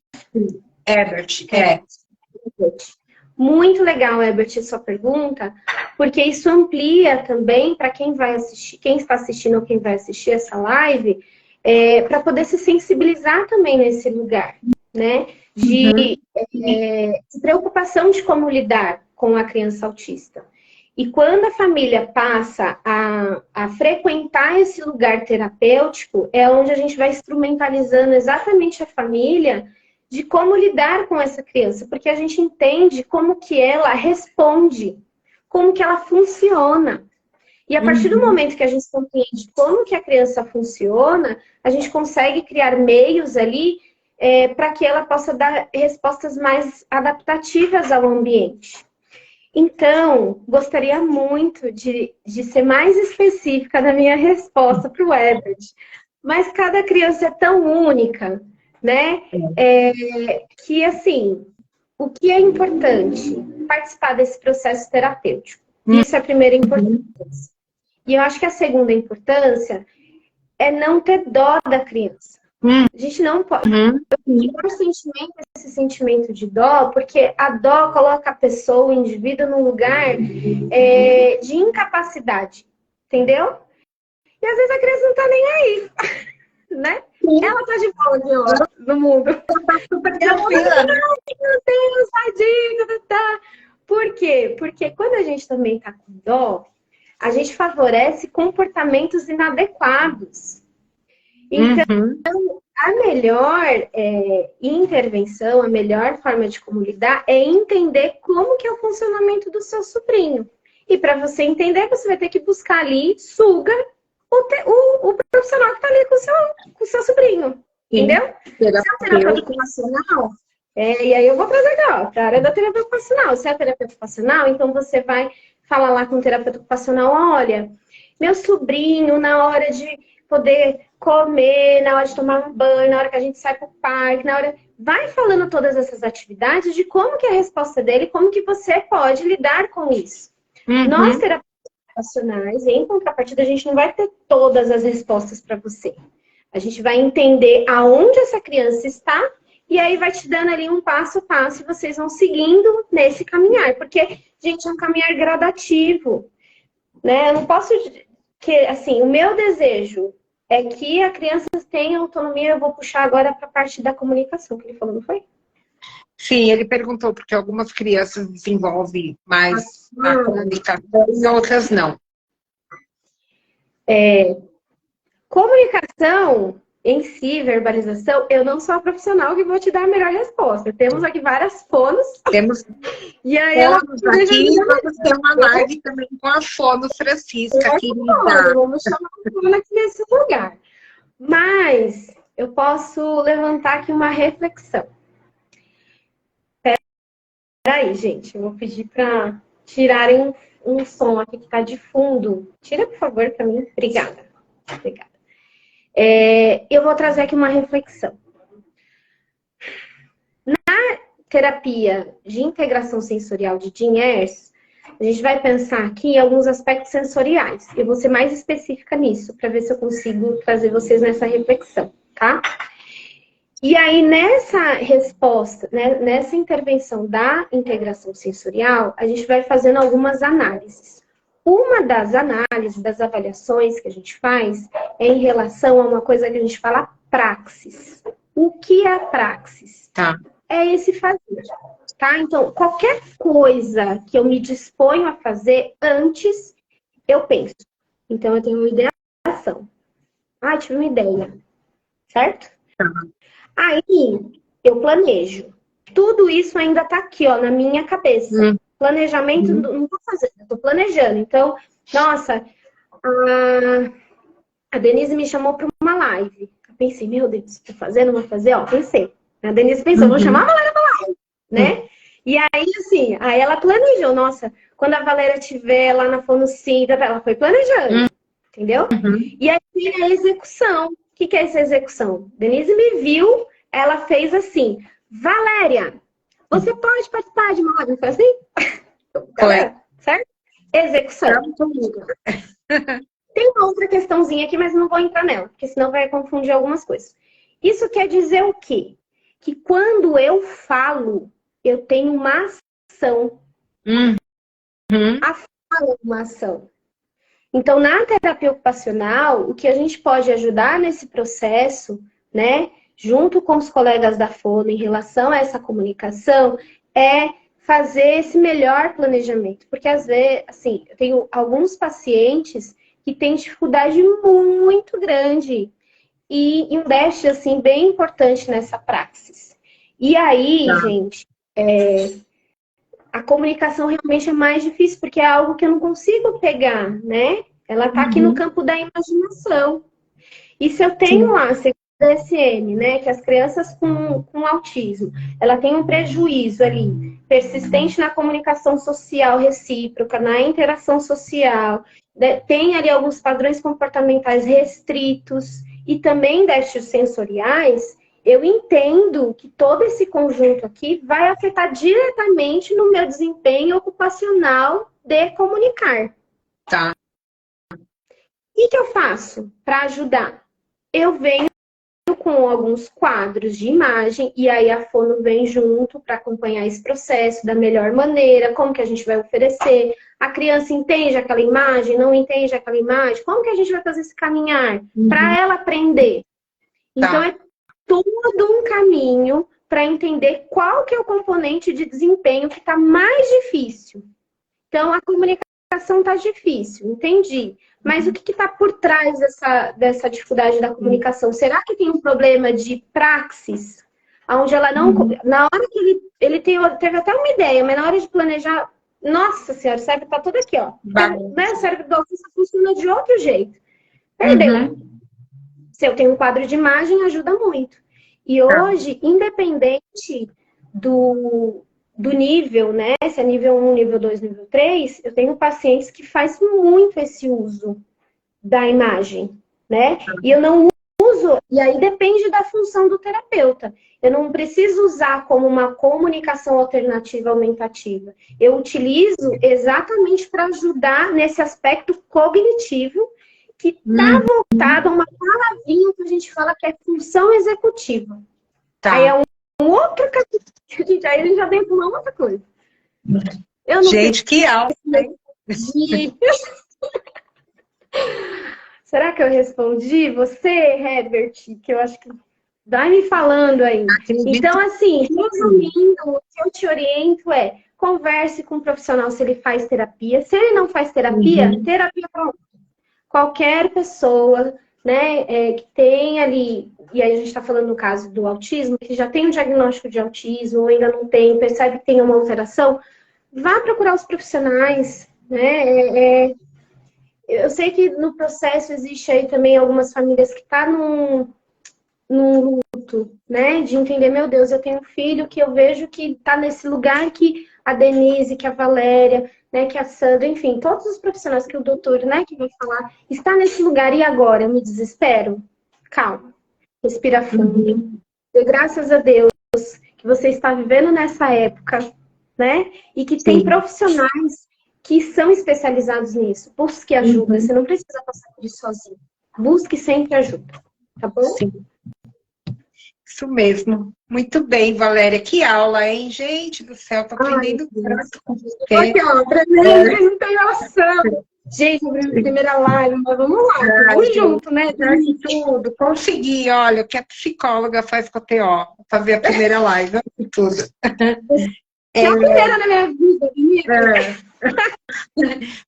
Muito legal, Herbert, sua pergunta, porque isso amplia também para quem vai assistir, quem está assistindo ou quem vai assistir essa live, para poder se sensibilizar também nesse lugar, né? De preocupação de como lidar com a criança autista. E quando a família passa a frequentar esse lugar terapêutico, é onde a gente vai instrumentalizando exatamente a família de como lidar com essa criança, porque a gente entende como que ela responde, como que ela funciona. E a partir do momento que a gente compreende como que a criança funciona, a gente consegue criar meios ali para que ela possa dar respostas mais adaptativas ao ambiente. Então, gostaria muito de ser mais específica na minha resposta para o Herbert. Mas cada criança é tão única, né? Que, assim, o que é importante? Participar desse processo terapêutico. Isso é a primeira importância. E eu acho que a segunda importância é não ter dó da criança. A gente não pode ter esse sentimento de dó, porque a dó coloca a pessoa, o indivíduo, num lugar de incapacidade, entendeu? E às vezes a criança não tá nem aí, né? Ela tá de boa de hora no mundo. Ela tá super tranquila. Meu Deus, tadinho, tá. Por quê? Porque quando a gente também tá com dó, a gente favorece comportamentos inadequados. Então, a melhor intervenção, a melhor forma de como lidar é entender como que é o funcionamento do seu sobrinho. E para você entender, você vai ter que buscar ali, suga o profissional que está ali com o seu sobrinho. Sim. Entendeu? Se é um terapeuta ocupacional, e aí eu vou trazer aqui, para a área da terapia ocupacional. Se é terapeuta ocupacional, então você vai falar lá com o terapeuta ocupacional: olha, meu sobrinho, na hora de poder comer, na hora de tomar um banho, na hora que a gente sai para o parque, na hora... Vai falando todas essas atividades de como que é a resposta dele, como que você pode lidar com isso. Nós, terapeutas ocupacionais, em contrapartida, a gente não vai ter todas as respostas para você. A gente vai entender aonde essa criança está e aí vai te dando ali um passo a passo e vocês vão seguindo nesse caminhar. Porque, gente, é um caminhar gradativo, né? Eu não posso... assim, o meu desejo é que a criança tenha autonomia. Eu vou puxar agora para a parte da comunicação que ele falou, não foi? Sim, ele perguntou porque algumas crianças desenvolvem mais a comunicação e outras não. Comunicação em si, verbalização, eu não sou a profissional que vou te dar a melhor resposta. Temos aqui várias fonos. Temos e aí fonos aqui, vamos ter uma live também com a fono Francisca, querida. Vamos chamar a fono aqui nesse lugar. Mas eu posso levantar aqui uma reflexão. Peraí, gente, eu vou pedir para tirarem um som aqui que está de fundo. Tira, por favor, para mim. Obrigada. Eu vou trazer aqui uma reflexão. Na terapia de integração sensorial de Jim Ayers, a gente vai pensar aqui em alguns aspectos sensoriais. Eu vou ser mais específica nisso, para ver se eu consigo trazer vocês nessa reflexão, tá? E aí, nessa resposta, né, nessa intervenção da integração sensorial, a gente vai fazendo algumas análises. Uma das análises, das avaliações que a gente faz é em relação a uma coisa que a gente fala praxis. O que é a praxis? Tá. É esse fazer. tá? Então, qualquer coisa que eu me disponho a fazer antes, eu penso. Então, eu tenho uma ideação. Ah, tive uma ideia, certo? Aí, eu planejo. Tudo isso ainda tá aqui, ó, na minha cabeça. Planejamento, não tô fazendo, eu tô planejando. Então, nossa, a Denise me chamou para uma live. Eu pensei, meu Deus, vou fazer, não vou fazer? Ó, pensei. A Denise pensou, vou chamar a Valéria para live, né? E aí, assim, aí ela planejou. Nossa, quando a Valéria estiver lá na Fonocinta, ela foi planejando, entendeu? E aí tem a execução. O que é essa execução? Denise me viu, ela fez assim, Valéria, você pode participar de uma live? Foi assim? Galera, certo? Execução. Tem uma outra questãozinha aqui, mas não vou entrar nela, porque senão vai confundir algumas coisas. Isso quer dizer o quê? Que quando eu falo, eu tenho uma ação. A fala é uma ação. Então, na terapia ocupacional, o que a gente pode ajudar nesse processo, né, junto com os colegas da Fono, em relação a essa comunicação, é fazer esse melhor planejamento. Porque, às vezes, assim, eu tenho alguns pacientes que têm dificuldade muito grande e um déficit, assim, bem importante nessa praxis. E aí, gente, a comunicação realmente é mais difícil, porque é algo que eu não consigo pegar, né? Ela tá aqui no campo da imaginação. E se eu tenho lá, segundo a DSM, né, que as crianças com autismo, ela tem um prejuízo ali, persistente na comunicação social recíproca, na interação social, né, tem ali alguns padrões comportamentais restritos e também déficits sensoriais, eu entendo que todo esse conjunto aqui vai afetar diretamente no meu desempenho ocupacional de comunicar. Tá. O que eu faço para ajudar? Eu venho com alguns quadros de imagem e aí a Fono vem junto para acompanhar esse processo da melhor maneira, como que a gente vai oferecer. A criança entende aquela imagem, não entende aquela imagem, como que a gente vai fazer esse caminhar para ela aprender. Então, é todo um caminho para entender qual que é o componente de desempenho que está mais difícil. Então, a comunicação está difícil, entendi. Mas o que está por trás dessa dificuldade da comunicação? Será que tem um problema de praxis? Onde ela não... Na hora que ele teve até uma ideia, mas na hora de planejar... Nossa Senhora, o cérebro está todo aqui, ó. Né? O cérebro do autista funciona de outro jeito. Perdeu. Se eu tenho um quadro de imagem, ajuda muito. E hoje, independente do nível, né? Se é nível 1, nível 2, nível 3, eu tenho pacientes que fazem muito esse uso da imagem, né? E eu não uso, e aí depende da função do terapeuta. Eu não preciso usar como uma comunicação alternativa aumentativa. Eu utilizo exatamente para ajudar nesse aspecto cognitivo que está voltado a uma palavrinha que a gente fala que é função executiva. Aí é um outro capítulo, aí ele já vem com uma outra coisa. Eu não gente, que aula! Será que eu respondi? Você, Herbert, que eu acho que vai me falando aí. Então, assim, resumindo, o que eu te oriento é converse com o profissional se ele faz terapia. Se ele não faz terapia, terapia para qualquer pessoa, né, que tem ali, e aí a gente está falando no caso do autismo, que já tem um diagnóstico de autismo, ou ainda não tem, percebe que tem uma alteração, vá procurar os profissionais, né, eu sei que no processo existe aí também algumas famílias que estão num luto, né, de entender, meu Deus, eu tenho um filho que eu vejo que está nesse lugar que a Denise, que a Valéria, né, que a Sandra, enfim, todos os profissionais que o doutor, né, que vai falar, está nesse lugar e agora eu me desespero? Calma, respira fundo. E graças a Deus que você está vivendo nessa época, né, e que tem profissionais que são especializados nisso. Busque ajuda, você não precisa passar por isso sozinho. Busque sempre ajuda, tá bom? Sim. Isso mesmo. Muito bem, Valéria. Que aula, hein? Gente do céu, tô aprendendo tanto com você. Aqui, ó, pra mim, vocês não têm noção. Gente, primeira live, mas vamos lá, vamos junto, né? Tudo, consegui. Olha, o que a psicóloga faz com a TO, fazer a primeira live, tudo. Que é a primeira na minha vida, menina. É.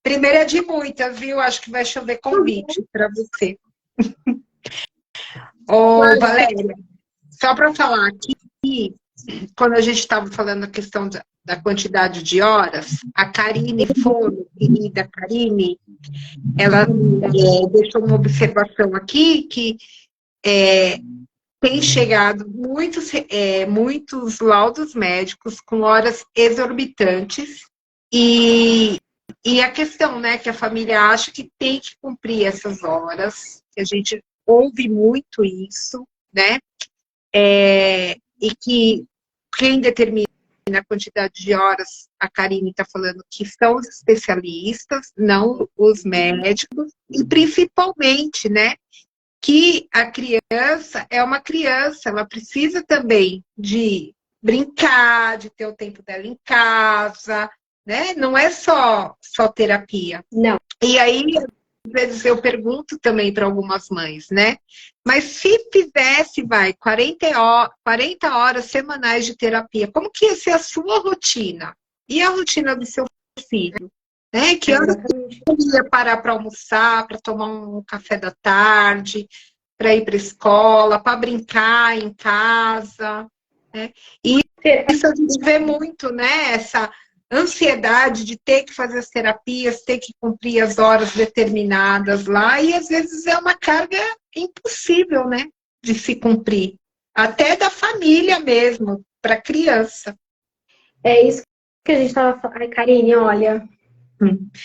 Primeira de muitas, viu? Acho que vai chover convite para você. Ô, Valéria, só para falar aqui, quando a gente estava falando a questão da quantidade de horas, a Karine Fono, querida Karine, ela deixou uma observação aqui que tem chegado muitos laudos médicos com horas exorbitantes e a questão, né, que a família acha que tem que cumprir essas horas, que a gente ouve muito isso, né, e que quem determina a quantidade de horas, a Karine está falando que são os especialistas, não os médicos, e principalmente, né, que a criança é uma criança, ela precisa também de brincar, de ter o tempo dela em casa, né? Não é só terapia. Não. E aí, às vezes eu pergunto também para algumas mães, né? Mas se fizesse, 40 horas semanais de terapia, como que ia ser a sua rotina? E a rotina do seu filho? Né? Que horas você ia parar para almoçar, para tomar um café da tarde, para ir para a escola, para brincar em casa, né? E isso a gente vê muito, né? Essa ansiedade de ter que fazer as terapias, ter que cumprir as horas determinadas lá, e às vezes é uma carga impossível, né? De se cumprir. Até da família mesmo, para a criança. É isso que a gente estava falando. Ai, Karine, olha.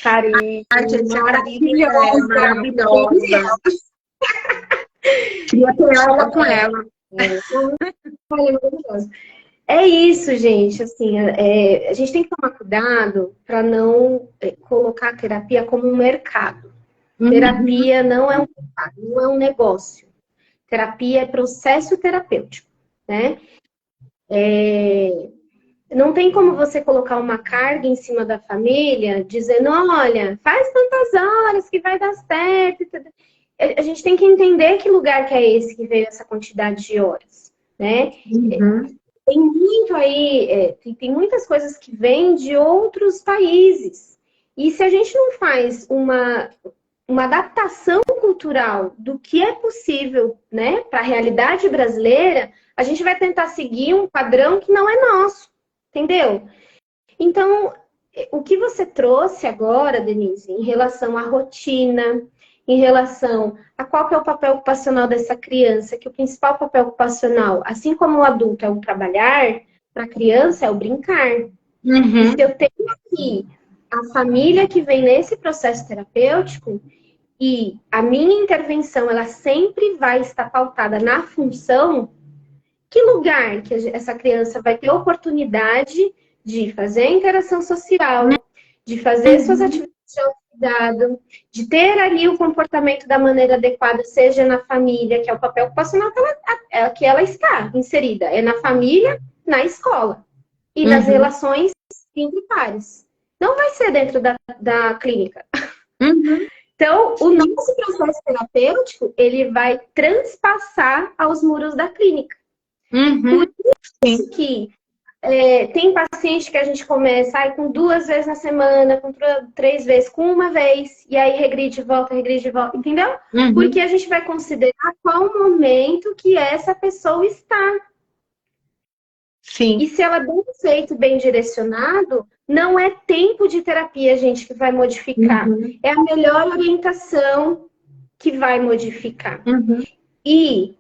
Karine, maravilhosa. Queria ter aula com ela. É isso, gente. Assim, a gente tem que tomar cuidado para não colocar a terapia como um mercado. Terapia não é um mercado, não é um negócio. Terapia é processo terapêutico, né? Não tem como você colocar uma carga em cima da família, dizendo, olha, faz tantas horas que vai dar certo. A gente tem que entender que lugar que é esse que veio essa quantidade de horas, né? Tem muito aí, tem muitas coisas que vêm de outros países. E se a gente não faz uma adaptação cultural do que é possível, né, para a realidade brasileira, a gente vai tentar seguir um padrão que não é nosso. Entendeu? Então, o que você trouxe agora, Denise, em relação à rotina, em relação a qual que é o papel ocupacional dessa criança, que o principal papel ocupacional, assim como o adulto é o trabalhar, para a criança é o brincar. E se eu tenho aqui a família que vem nesse processo terapêutico e a minha intervenção, ela sempre vai estar pautada na função. Que lugar que essa criança vai ter oportunidade de fazer a interação social, de fazer suas atividades de autocuidado, de ter ali o comportamento da maneira adequada, seja na família, que é o papel ocupacional que ela está inserida, é na família, na escola e nas relações entre pares. Não vai ser dentro da clínica. Então, o nosso processo terapêutico, ele vai transpassar aos muros da clínica. Por isso que tem paciente que a gente começa com 2 vezes na semana, com 3 vezes, com 1 vez, e aí regride e volta, entendeu? Porque a gente vai considerar qual o momento que essa pessoa está. Sim. E se ela bem feito, bem direcionado, não é tempo de terapia, gente, que vai modificar. É a melhor orientação que vai modificar. E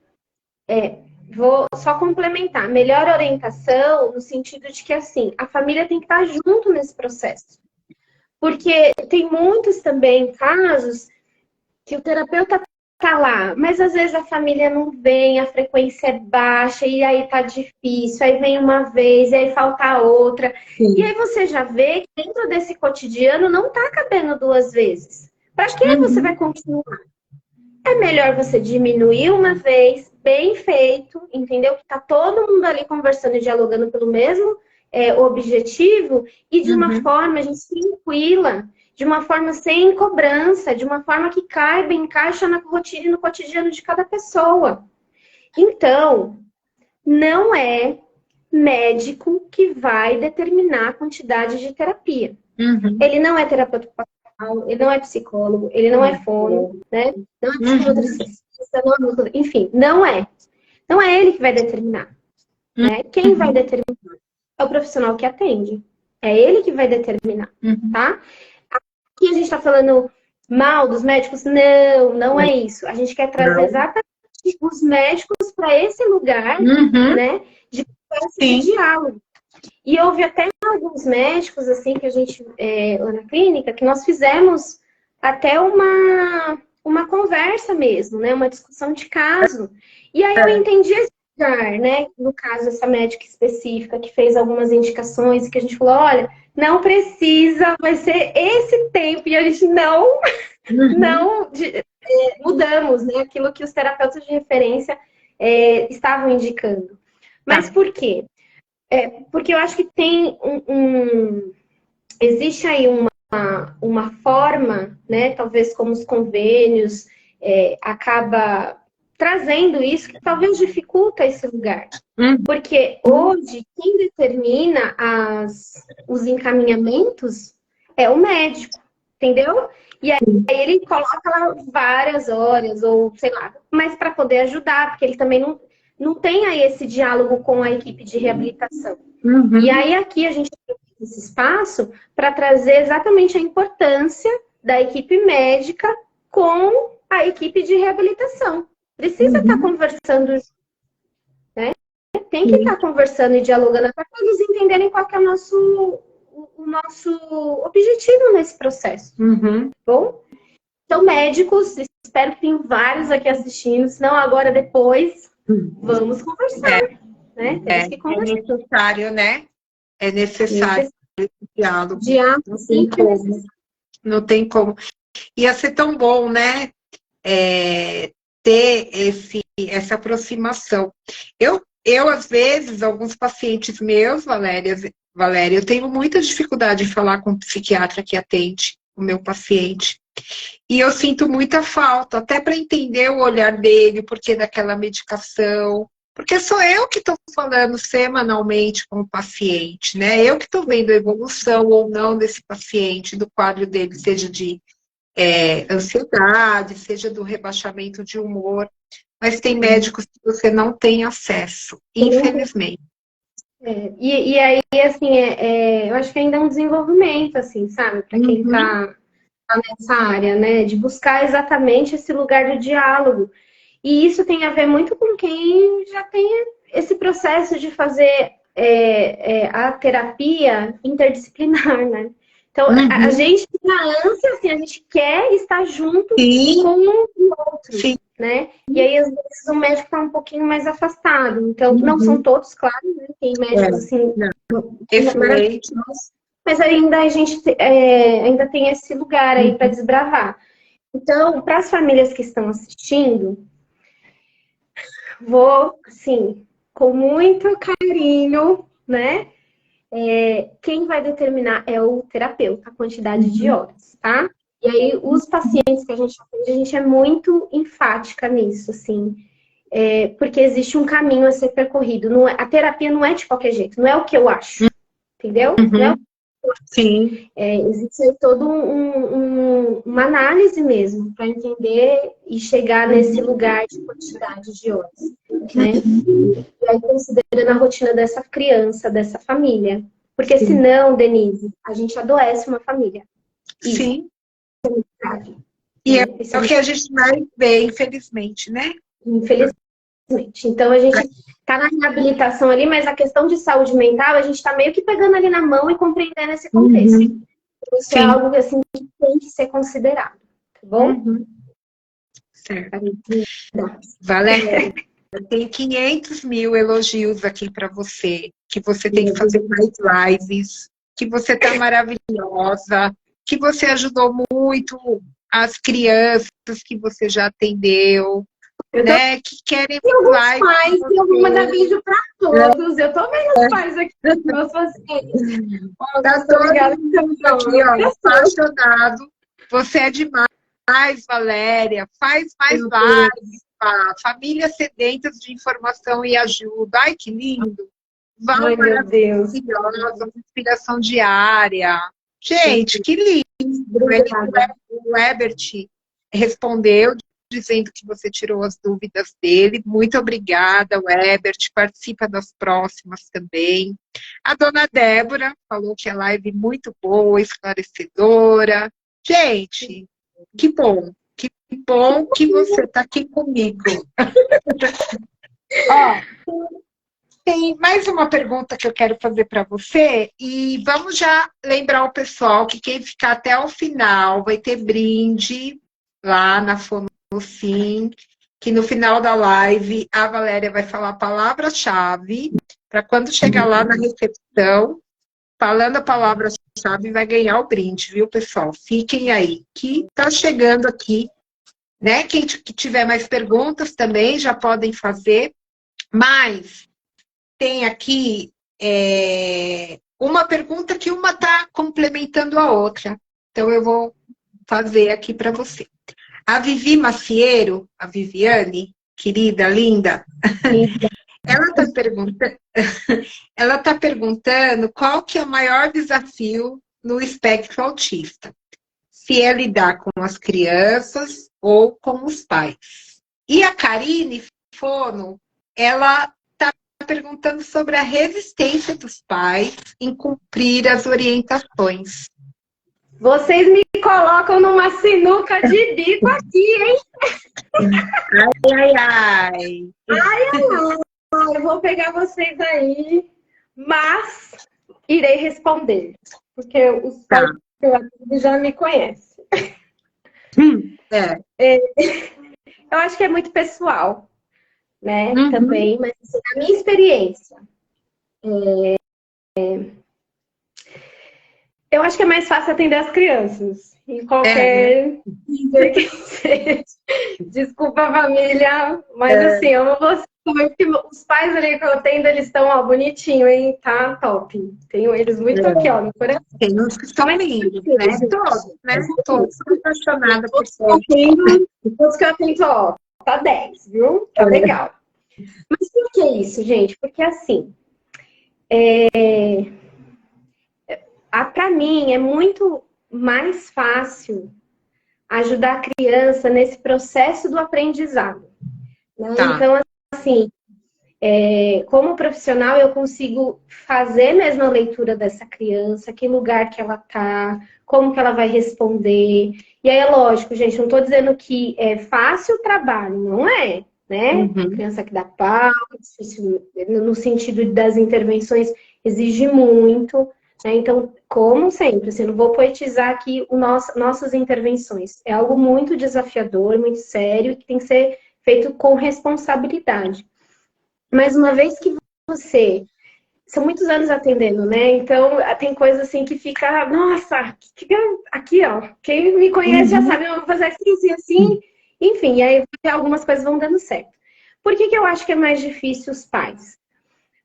vou só complementar. Melhor orientação no sentido de que, assim, a família tem que estar junto nesse processo. Porque tem muitos também casos que o terapeuta tá lá, mas às vezes a família não vem, a frequência é baixa, e aí tá difícil, aí vem uma vez, e aí falta outra. E aí você já vê que dentro desse cotidiano não tá cabendo 2 vezes. Para que você vai continuar? É melhor você diminuir uma vez, bem feito, entendeu? Que tá todo mundo ali conversando e dialogando pelo mesmo objetivo, e de uma forma, gente, tranquila, de uma forma sem cobrança, de uma forma que encaixa na rotina e no cotidiano de cada pessoa. Então, não é médico que vai determinar a quantidade de terapia. Uhum. Ele não é terapeuta ocupacional, ele não é psicólogo, ele não é fono, né? Não é psicomotricista, enfim, não é. Não é ele que vai determinar, né? Quem vai determinar é o profissional que atende. É ele que vai determinar, tá? Aqui a gente está falando mal dos médicos? Não, não é isso. A gente quer trazer exatamente os médicos para esse lugar, né? De conversa de diálogo. E houve até alguns médicos, assim, que a gente, lá na clínica, que nós fizemos até uma conversa mesmo, né? Uma discussão de caso. E aí eu entendi esse lugar, né? No caso, essa médica específica que fez algumas indicações, que a gente falou, olha, não precisa, vai ser esse tempo. E a gente não mudamos, né? Aquilo que os terapeutas de referência estavam indicando. Mas por quê? Porque eu acho que tem existe aí uma forma, né? Talvez como os convênios acaba trazendo isso, que talvez dificulta esse lugar. Porque hoje, quem determina os encaminhamentos é o médico, entendeu? E aí ele coloca lá várias horas, ou sei lá, mas para poder ajudar, porque ele também não tem aí esse diálogo com a equipe de reabilitação. E aí aqui a gente tem esse espaço para trazer exatamente a importância da equipe médica com a equipe de reabilitação. Precisa estar conversando, né? Tem que estar conversando e dialogando para eles entenderem qual que é o nosso objetivo nesse processo. Bom? Então, médicos, espero que tenham vários aqui assistindo, senão agora depois vamos conversar. Né? Temos que conversar. É necessário, né? É necessário esse diálogo. Diálogo, sim, que é necessário. Não tem como. Ia ser tão bom, né? Ter essa aproximação. Eu, às vezes, alguns pacientes meus, Valéria, eu tenho muita dificuldade em falar com o psiquiatra que atende o meu paciente. E eu sinto muita falta, até para entender o olhar dele, o porquê daquela medicação. Porque sou eu que estou falando semanalmente com o paciente, né? Eu que estou vendo a evolução ou não desse paciente, do quadro dele, seja de ansiedade, seja do rebaixamento de humor. Mas tem médicos que você não tem acesso, infelizmente. E aí, assim, eu acho que ainda é um desenvolvimento, assim, sabe? Para quem está nessa área, né? De buscar exatamente esse lugar de diálogo. E isso tem a ver muito com quem já tem esse processo de fazer a terapia interdisciplinar, né? Então, a gente, na ânsia, assim, a gente quer estar junto com o outro, né? E aí, às vezes, o médico está um pouquinho mais afastado. Então, não são todos, claro, né? Tem médicos, assim, maravilhosos, mas ainda a gente ainda tem esse lugar aí para desbravar. Então, para as famílias que estão assistindo, vou, assim, com muito carinho, né? Quem vai determinar é o terapeuta, a quantidade de horas, tá? E aí, os pacientes que a gente atende, a gente é muito enfática nisso, assim, porque existe um caminho a ser percorrido. A terapia não é de qualquer jeito, não é o que eu acho, entendeu? Não é o que eu acho. Sim. Existe aí toda uma análise mesmo, para entender e chegar nesse lugar de quantidade de horas, né? E aí, considerando a rotina dessa criança, dessa família. Porque senão, Denise, a gente adoece uma família. Sim. E é o que a gente mais vê, infelizmente, né? Infelizmente. Então, a gente tá na reabilitação ali, mas a questão de saúde mental, a gente tá meio que pegando ali na mão e compreendendo esse contexto. Isso é algo, assim, que tem que ser considerado. Tá bom? Certo. Valéria, eu tenho 500 mil elogios aqui para você, que você tem que fazer mais lives, que você tá maravilhosa, que você ajudou muito as crianças que você já atendeu, né? Que querem mais lives. Eu vou mandar beijo para todos. Eu tô vendo os pais aqui, meus pacientes. Tá todo mundo aqui, ó, apaixonado. Você é demais, Valéria. Faz mais lives. Famílias sedentas de informação e ajuda. Ai, que lindo. Ai, meu Deus. maravilhosa, uma inspiração diária. Gente, que lindo! Obrigada. O Ebert respondeu dizendo que você tirou as dúvidas dele. Muito obrigada, o Ebert. Participa das próximas também. A dona Débora falou que a live é muito boa, esclarecedora. Gente, que bom. Que bom que você está aqui comigo. Ó, tem mais uma pergunta que eu quero fazer para você e vamos já lembrar o pessoal que quem ficar até o final vai ter brinde lá na Fonosim, que no final da live a Valéria vai falar a palavra-chave para quando chegar lá na recepção, falando a palavra-chave, vai ganhar o brinde, viu, pessoal? Fiquem aí, que tá chegando aqui, né? Quem tiver mais perguntas também já podem fazer, mas tem aqui uma pergunta que uma está complementando a outra. Então, eu vou fazer aqui para você. A Vivi Maciero, a Viviane, querida, linda, ela tá perguntando qual que é o maior desafio no espectro autista. Se é lidar com as crianças ou com os pais. E a Karine Fono, ela perguntando sobre a resistência dos pais em cumprir as orientações. Vocês me colocam numa sinuca de bico aqui, hein? Ai, ai, ai. Eu vou pegar vocês aí, mas irei responder, porque os pais que eu atendo já me conhecem. Eu acho que é muito pessoal, né? Também, mas assim, a minha experiência. Eu acho que é mais fácil atender as crianças. Em qualquer nível que seja. Desculpa, família, mas assim, eu amo você. Porque os pais ali que eu atendo, eles estão, ó, bonitinho, hein? Tá top. Tenho eles muito aqui, ó, no coração. Tem uns que são lindos, né? Todos, né? Todos. Sou apaixonada por todos. Todos que eu atendo, ó, tá 10, viu? Tá legal. Mas por que isso, gente? Porque assim, para mim é muito mais fácil ajudar a criança nesse processo do aprendizado. Né? Tá. Então, assim, como profissional, eu consigo fazer mesmo a leitura dessa criança, que lugar que ela tá, como que ela vai responder. E aí é lógico, gente, não estou dizendo que é fácil o trabalho, não é, né? Criança que dá pau, no sentido das intervenções, exige muito. Né? Então, como sempre, assim, não vou poetizar aqui nossas intervenções. É algo muito desafiador, muito sério, que tem que ser feito com responsabilidade. Mas uma vez que você... São muitos anos atendendo, né? Então, tem coisa assim que fica... Nossa, aqui, ó. Quem me conhece já sabe, eu vou fazer assim. Enfim, aí algumas coisas vão dando certo. Por que eu acho que é mais difícil os pais?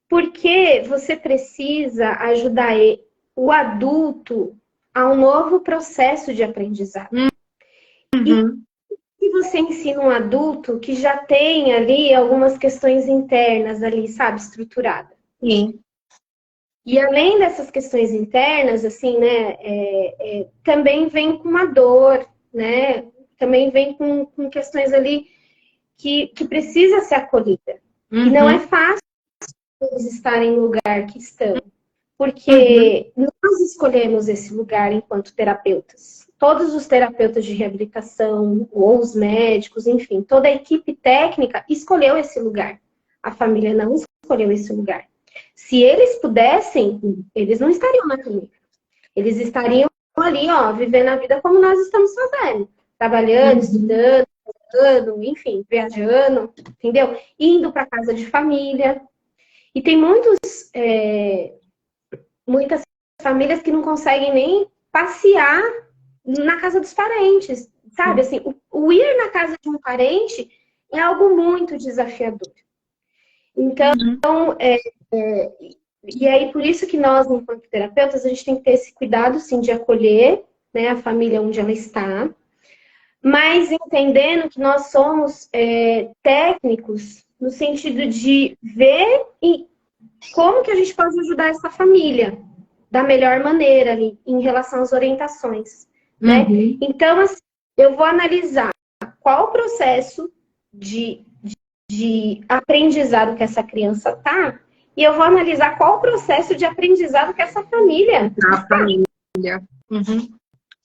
Porque você precisa ajudar o adulto a um novo processo de aprendizado. E você ensina um adulto que já tem ali algumas questões internas ali, sabe, estruturada. Sim. E além dessas questões internas, assim, né, também vem com uma dor, né? Também vem com questões ali que precisa ser acolhida. E não é fácil eles estarem no lugar que estão. Porque nós escolhemos esse lugar enquanto terapeutas. Todos os terapeutas de reabilitação, ou os médicos, enfim, toda a equipe técnica escolheu esse lugar. A família não escolheu esse lugar. Se eles pudessem, eles não estariam na clínica. Eles estariam ali, ó, vivendo a vida como nós estamos fazendo. Trabalhando, estudando, enfim, viajando, entendeu? Indo para casa de família. E tem muitas famílias que não conseguem nem passear na casa dos parentes, sabe? Assim, o ir na casa de um parente é algo muito desafiador. Então, e aí por isso que nós, enquanto terapeutas, a gente tem que ter esse cuidado, sim, de acolher, né, a família onde ela está, mas entendendo que nós somos técnicos no sentido de ver e como que a gente pode ajudar essa família da melhor maneira ali, em relação às orientações, né? Então, assim, eu vou analisar qual o processo de aprendizado que essa criança tá, e eu vou analisar qual o processo de aprendizado que essa família A família.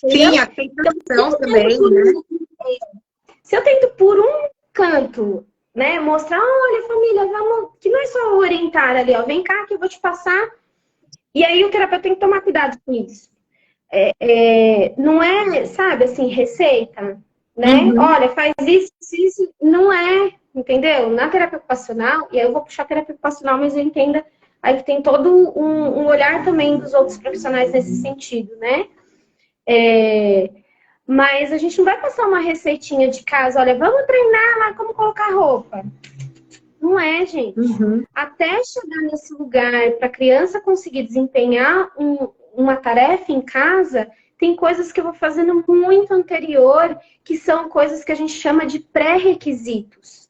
Sim, a aceitação também, né? Se eu tento por um canto, né, mostrar, olha, família, vamos, que não é só orientar ali, ó, vem cá que eu vou te passar. E aí o terapeuta tem que tomar cuidado com isso. Não é, sabe, assim, receita, né? Olha, faz isso, isso, não é, entendeu? Na terapia ocupacional, e aí eu vou puxar a terapia ocupacional, mas eu entenda, aí tem todo um olhar também dos outros profissionais nesse sentido, né? Mas a gente não vai passar uma receitinha de casa, olha, vamos treinar lá como colocar roupa. Não é, gente. Até chegar nesse lugar para a criança conseguir desempenhar uma tarefa em casa, tem coisas que eu vou fazendo muito anterior, que são coisas que a gente chama de pré-requisitos.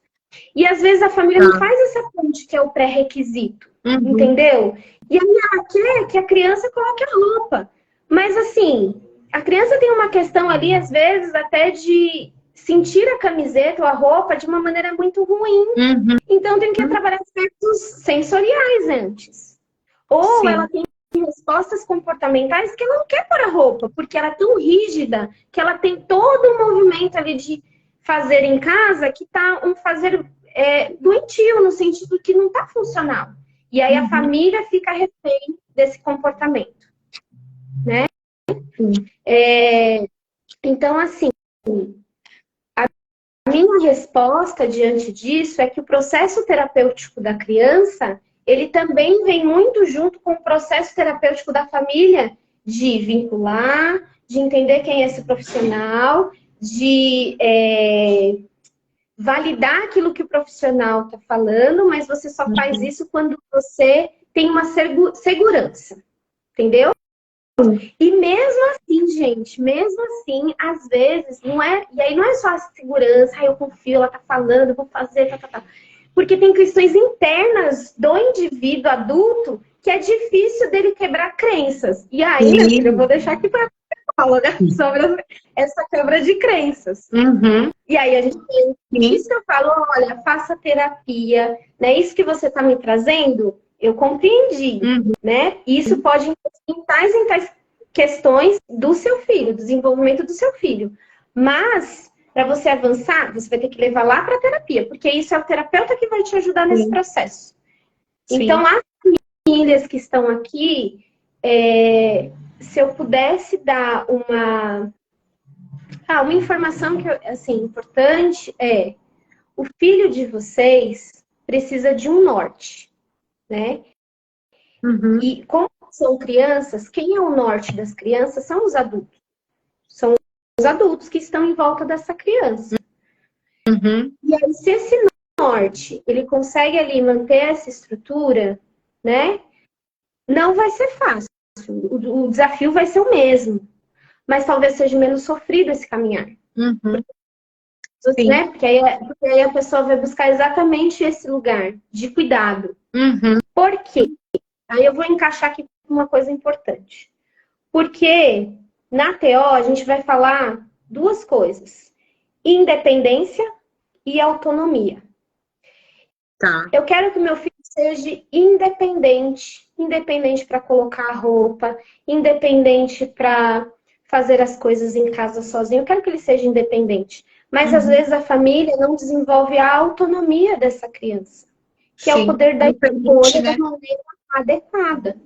E às vezes a família não faz essa ponte que é o pré-requisito, entendeu? E aí ela quer que a criança coloque a roupa. Mas assim, a criança tem uma questão ali, às vezes, até de sentir a camiseta ou a roupa de uma maneira muito ruim. Então, tem que trabalhar aspectos sensoriais antes. Ou ela tem respostas comportamentais que ela não quer pôr a roupa, porque ela é tão rígida que ela tem todo um movimento ali de fazer em casa que tá um fazer doentio, no sentido que não tá funcional. E aí a família fica refém desse comportamento, né? Então, assim, a minha resposta diante disso é que o processo terapêutico da criança, ele também vem muito junto com o processo terapêutico da família, de vincular, de entender quem é esse profissional, de validar aquilo que o profissional está falando, mas você só faz isso quando você tem uma segurança, entendeu? E mesmo assim, gente, mesmo assim, às vezes, não é. E aí não é só a segurança, eu confio, ela tá falando, eu vou fazer, tá. Porque tem questões internas do indivíduo adulto que é difícil dele quebrar crenças. E aí, minha filha, eu vou deixar aqui para falar, né, sobre essa quebra de crenças. E aí a gente tem isso que eu falo, olha, faça terapia, né? Isso que você tá me trazendo, eu compreendi, né? Isso pode em tais questões do seu filho, do desenvolvimento do seu filho. Mas, para você avançar, você vai ter que levar lá para a terapia, porque isso é o terapeuta que vai te ajudar nesse processo. Então, as famílias que estão aqui, se eu pudesse dar uma informação que, assim, importante o filho de vocês precisa de um norte, né? E como são crianças, quem é o norte das crianças são os adultos. São os adultos que estão em volta dessa criança. E aí, se esse norte, ele consegue ali manter essa estrutura, né? Não vai ser fácil. O desafio vai ser o mesmo. Mas talvez seja menos sofrido esse caminhar. Né? Porque aí a pessoa vai buscar exatamente esse lugar de cuidado. Por quê? Aí eu vou encaixar aqui uma coisa importante. Porque na TO a gente vai falar duas coisas: independência e autonomia. Eu quero que meu filho seja independente. Independente para colocar a roupa, independente para fazer as coisas em casa sozinho. Eu quero que ele seja independente. Mas às vezes a família não desenvolve a autonomia dessa criança, que é o poder da escolha da maneira adequada.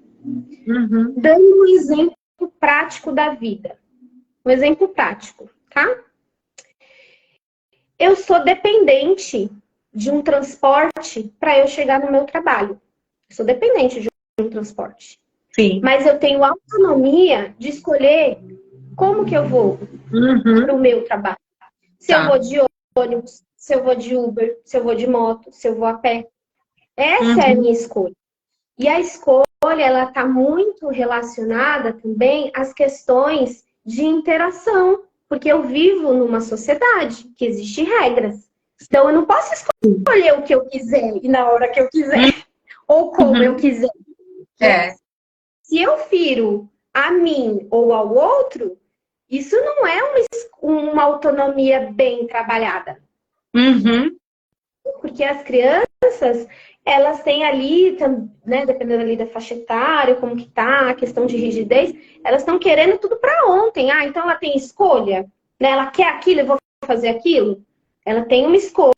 Dando um exemplo prático da vida. Um exemplo prático, tá? Eu sou dependente de um transporte para eu chegar no meu trabalho. Eu sou dependente de um transporte. Mas eu tenho autonomia de escolher como que eu vou para o meu trabalho. Se eu vou de ônibus, se eu vou de Uber, se eu vou de moto, se eu vou a pé. Essa é a minha escolha. E a escolha, ela está muito relacionada também às questões de interação. Porque eu vivo numa sociedade que existe regras. Então, eu não posso escolher o que eu quiser e na hora que eu quiser. ou como eu quiser. É. Se eu firo a mim ou ao outro, isso não é uma autonomia bem trabalhada. Uhum. Porque as crianças, elas têm ali, né, dependendo ali da faixa etária, como que tá, a questão de rigidez, elas estão querendo tudo para ontem. Ah, então ela tem escolha, né? Ela quer aquilo, eu vou fazer aquilo. Ela tem uma escolha,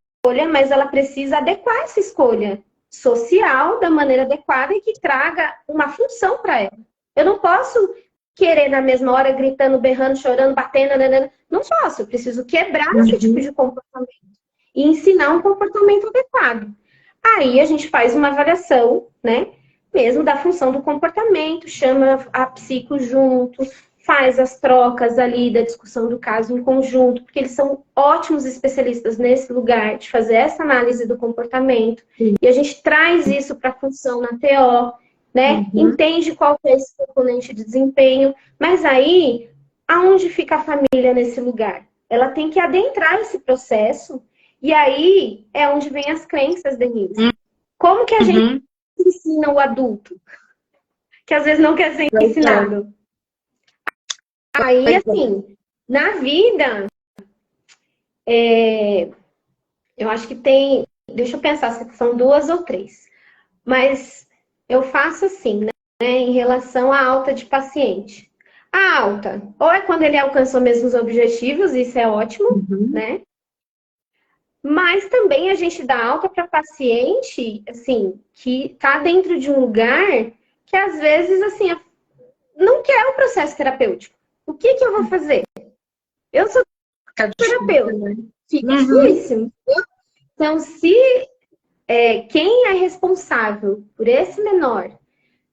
mas ela precisa adequar essa escolha social da maneira adequada e que traga uma função para ela. Eu não posso querer na mesma hora gritando, berrando, chorando, batendo, nanana. Não posso. Eu preciso quebrar esse tipo de comportamento e ensinar um comportamento adequado. Aí a gente faz uma avaliação, né? Mesmo da função do comportamento, chama a psico junto, faz as trocas ali da discussão do caso em conjunto, porque eles são ótimos especialistas nesse lugar de fazer essa análise do comportamento. E a gente traz isso para a função na TO, né? Entende qual é esse componente de desempenho, mas aí, aonde fica a família nesse lugar? Ela tem que adentrar esse processo, e aí é onde vem as crenças, Denise. Como que a gente ensina o adulto? Que às vezes não quer ser ensinado. Aí, assim, na vida, eu acho que tem... Deixa eu pensar se são 2 ou 3. Mas eu faço assim, né? Em relação à alta de paciente. A alta, ou é quando ele alcançou mesmo os objetivos, isso é ótimo, né? Mas também a gente dá alta para paciente, assim, que está dentro de um lugar que às vezes, assim, não quer o processo terapêutico. O que eu vou fazer? Eu sou terapeuta. Fica difícil. Então, se quem é responsável por esse menor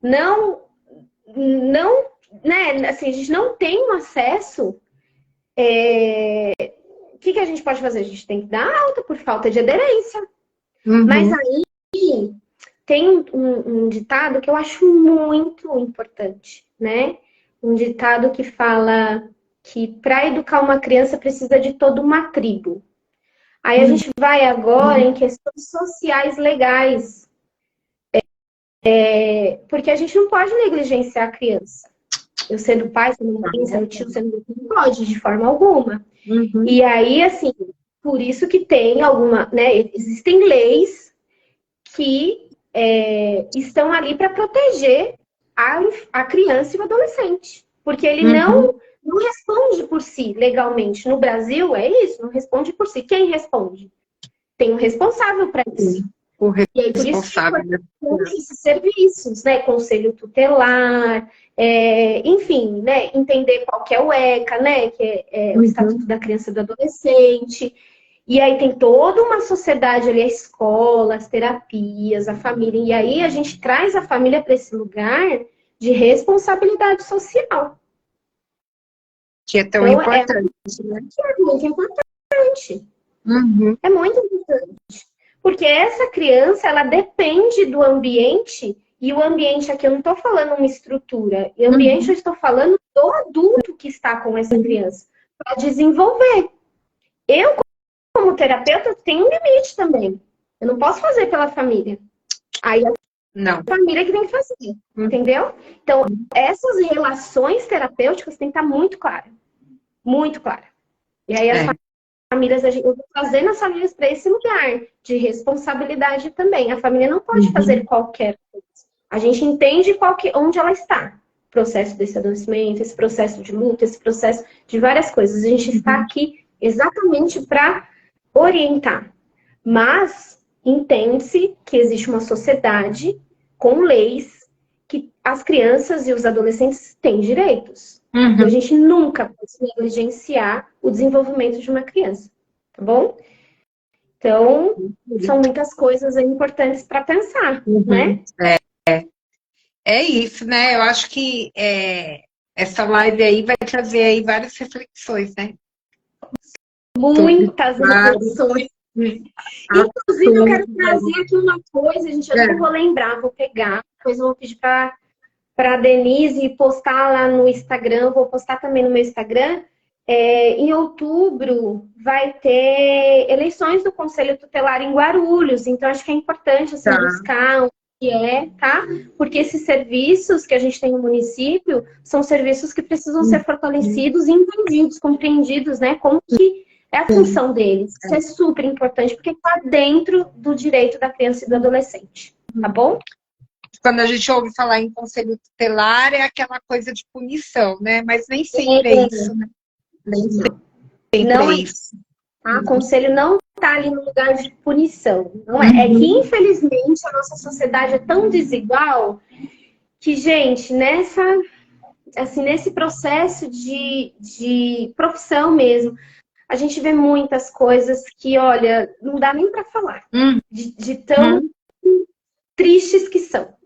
não, né, assim, a gente não tem um acesso, o que a gente pode fazer? A gente tem que dar alta por falta de aderência. Mas aí tem um ditado que eu acho muito importante, né? Um ditado que fala que para educar uma criança precisa de toda uma tribo. Aí a gente vai agora em questões sociais legais. Porque a gente não pode negligenciar a criança. Eu sendo pai, sendo mãe, sendo tio, sendo... Não pode, de forma alguma. E aí, assim, por isso que tem alguma... né, existem leis que estão ali para proteger a criança e o adolescente. Porque ele não responde por si legalmente. No Brasil, é isso, não responde por si. Quem responde? Tem um responsável para isso. O E aí, por isso responsável. que esses serviços, né? Conselho tutelar, enfim, né? Entender qual que é o ECA, né? Que é o Estatuto da Criança e do Adolescente. E aí tem toda uma sociedade ali, a escola, as terapias, a família. E aí a gente traz a família para esse lugar de responsabilidade social. Que é tão importante, né? Que é muito importante. É muito importante. Porque essa criança, ela depende do ambiente, e o ambiente aqui, eu não estou falando uma estrutura, o ambiente eu estou falando do adulto que está com essa criança, para desenvolver. Eu, como terapeuta, tenho um limite também. Eu não posso fazer pela família. Aí é a família que tem que fazer, entendeu? Então, essas relações terapêuticas têm que estar muito claras. Muito clara. E aí as famílias, eu vou trazendo as famílias para esse lugar de responsabilidade também. A família não pode fazer qualquer coisa. A gente entende onde ela está. O processo desse adoecimento, esse processo de luta, esse processo de várias coisas. A gente está aqui exatamente para orientar. Mas entende-se que existe uma sociedade com leis que as crianças e os adolescentes têm direitos. E a gente nunca pode negligenciar o desenvolvimento de uma criança, tá bom? Então, são muitas coisas importantes para pensar, né? É isso, né? Eu acho que essa live aí vai trazer aí várias reflexões, né? Muitas reflexões. Inclusive, eu quero trazer aqui uma coisa, gente, eu não vou lembrar, vou pegar, depois eu vou pedir para a Denise postar lá no Instagram, vou postar também no meu Instagram. Em outubro vai ter eleições do Conselho Tutelar em Guarulhos, então acho que é importante assim, buscar tá? Porque esses serviços que a gente tem no município são serviços que precisam ser fortalecidos, entendidos, compreendidos, né? Como que é a função deles. Isso é super importante, porque está dentro do direito da criança e do adolescente, tá bom? Quando a gente ouve falar em conselho tutelar, é aquela coisa de punição, né? Mas nem sempre é isso, né? Nem sempre Não é é isso. Tá? Conselho não está ali no lugar de punição. Não é. É que, infelizmente, a nossa sociedade é tão desigual que, gente, nesse processo de profissão mesmo, a gente vê muitas coisas que, olha, não dá nem para falar de tão tristes que são.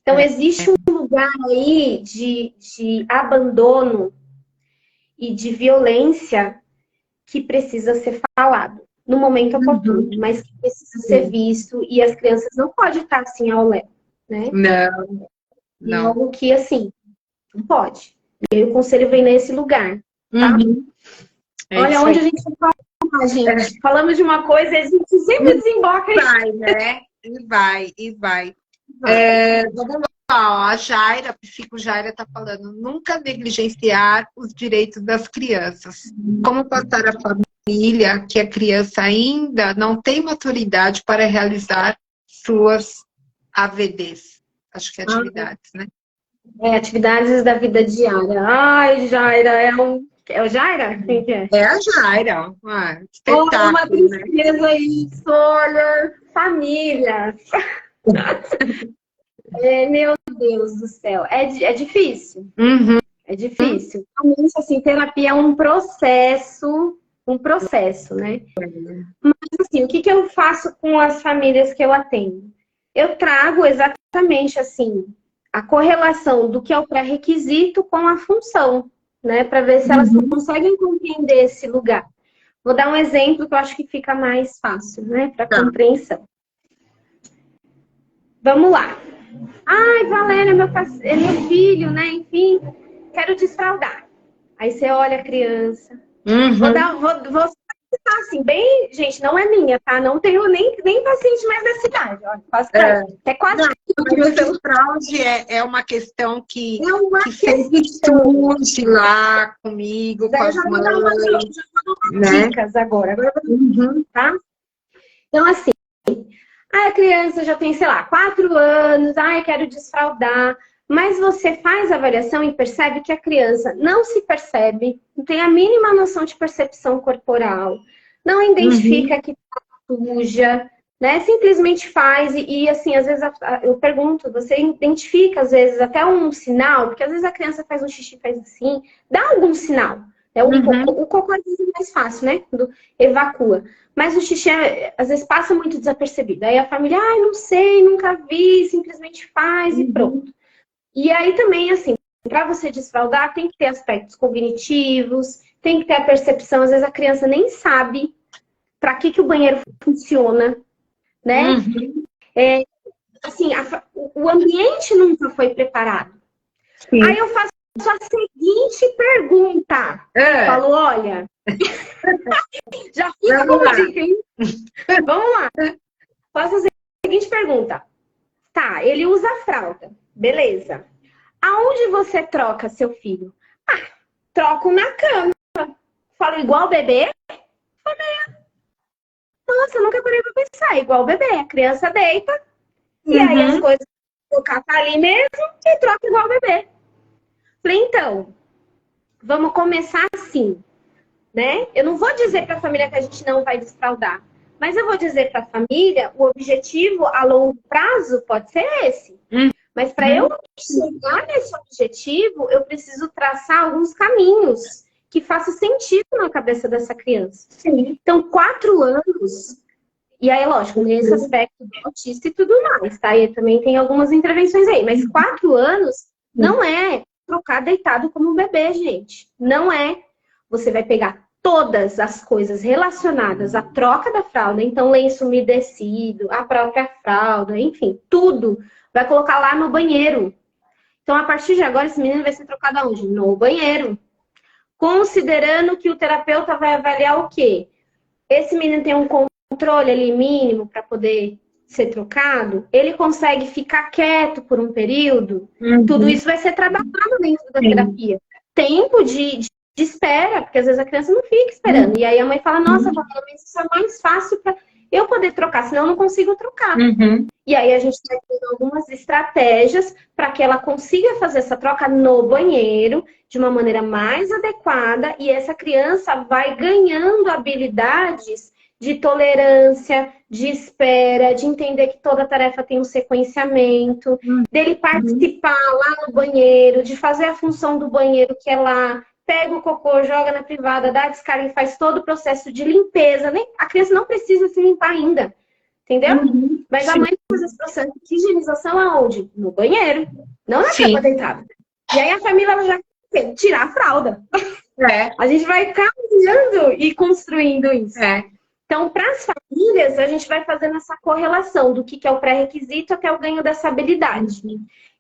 Então, existe um lugar aí de abandono e de violência que precisa ser falado no momento oportuno, mas que precisa ser visto, e as crianças não podem estar assim ao léu, né? Não, E algo que, assim, não pode. E aí o conselho vem nesse lugar, tá? Olha onde a gente fala, gente. Falamos de uma coisa e a gente sempre desemboca. Vai, né? E vai. Vamos lá, ó, a Jaira, a Psico Jaira está falando, nunca negligenciar os direitos das crianças. Como passar a família que a criança ainda não tem maturidade para realizar suas AVDs? Acho que é atividades, né? Atividades da vida diária. Ai, Jaira, é o Jaira? Quem que é? É a Jaira, espetáculo, uma tristeza isso, olha, família. Meu Deus do céu, é difícil. É difícil. Realmente, assim, terapia é um processo, né? Mas, assim, o que eu faço com as famílias que eu atendo? Eu trago exatamente, assim, a correlação do que é o pré-requisito com a função, né? Para ver se elas conseguem compreender esse lugar. Vou dar um exemplo que eu acho que fica mais fácil, né? Para compreensão. Vamos lá. Ai, Valéria, é meu filho, né? Enfim, quero desfraldar. Aí você olha a criança. Vou citar assim, bem, gente, não é minha, tá? Não tenho nem paciente mais da cidade. Olha, quase até quase. Não, o desfraude é uma questão que sempre surge lá comigo, com as mães, né? Dicas agora tá? Então, assim, a criança já tem, sei lá, 4 anos, quero desfraldar. Mas você faz a avaliação e percebe que a criança não se percebe, não tem a mínima noção de percepção corporal, não identifica que tá suja, né? Simplesmente faz e assim, às vezes eu pergunto, você identifica às vezes até um sinal, porque às vezes a criança faz um xixi, faz assim, dá algum sinal. O cocô às vezes é mais fácil, né? Quando evacua. Mas o xixi, às vezes, passa muito desapercebido. Aí a família, não sei, nunca vi, simplesmente faz e pronto. E aí também, assim, para você desfraldar, tem que ter aspectos cognitivos, tem que ter a percepção. Às vezes a criança nem sabe para que o banheiro funciona, né? Assim, o ambiente nunca foi preparado. Sim. Aí eu faço a seguinte pergunta. Falo, olha... Já fica como dica, hein? Vamos lá. Faço a seguinte pergunta. Tá, ele usa fralda. Beleza. Aonde você troca seu filho? Troco na cama. Falo, igual bebê? Nossa, eu nunca parei pra pensar. Igual bebê. A criança deita. E aí as coisas vão catar ali mesmo e troca igual bebê. Falei, então, vamos começar assim. Né? Eu não vou dizer para a família que a gente não vai desfraldar, mas eu vou dizer para a família o objetivo a longo prazo pode ser esse. Mas para eu chegar nesse objetivo, eu preciso traçar alguns caminhos que façam sentido na cabeça dessa criança. Sim. Então, 4 anos, e aí, lógico, nesse aspecto do autista e tudo mais, tá? E também tem algumas intervenções aí, mas 4 anos não é trocar deitado como um bebê, gente. Não é. Você vai pegar todas as coisas relacionadas à troca da fralda, então lenço umedecido, a própria fralda, enfim, tudo, vai colocar lá no banheiro. Então, a partir de agora, esse menino vai ser trocado aonde? No banheiro. Considerando que o terapeuta vai avaliar o quê? Esse menino tem um controle ali mínimo para poder ser trocado, ele consegue ficar quieto por um período, tudo isso vai ser trabalhado dentro da terapia. Tempo de espera, porque às vezes a criança não fica esperando. E aí a mãe fala, nossa, Pamela, mas isso é mais fácil para eu poder trocar, senão eu não consigo trocar. E aí a gente vai tendo algumas estratégias para que ela consiga fazer essa troca no banheiro de uma maneira mais adequada e essa criança vai ganhando habilidades de tolerância, de espera, de entender que toda tarefa tem um sequenciamento, dele participar lá no banheiro, de fazer a função do banheiro que é lá, pega o cocô, joga na privada, dá a descarga e faz todo o processo de limpeza. A criança não precisa se limpar ainda, entendeu? Mas a mãe faz esse processo de higienização aonde? No banheiro, não na cama deitada. E aí a família ela já quer tirar a fralda. A gente vai caminhando e construindo isso. Então, para as famílias, a gente vai fazendo essa correlação do que é o pré-requisito até o ganho dessa habilidade.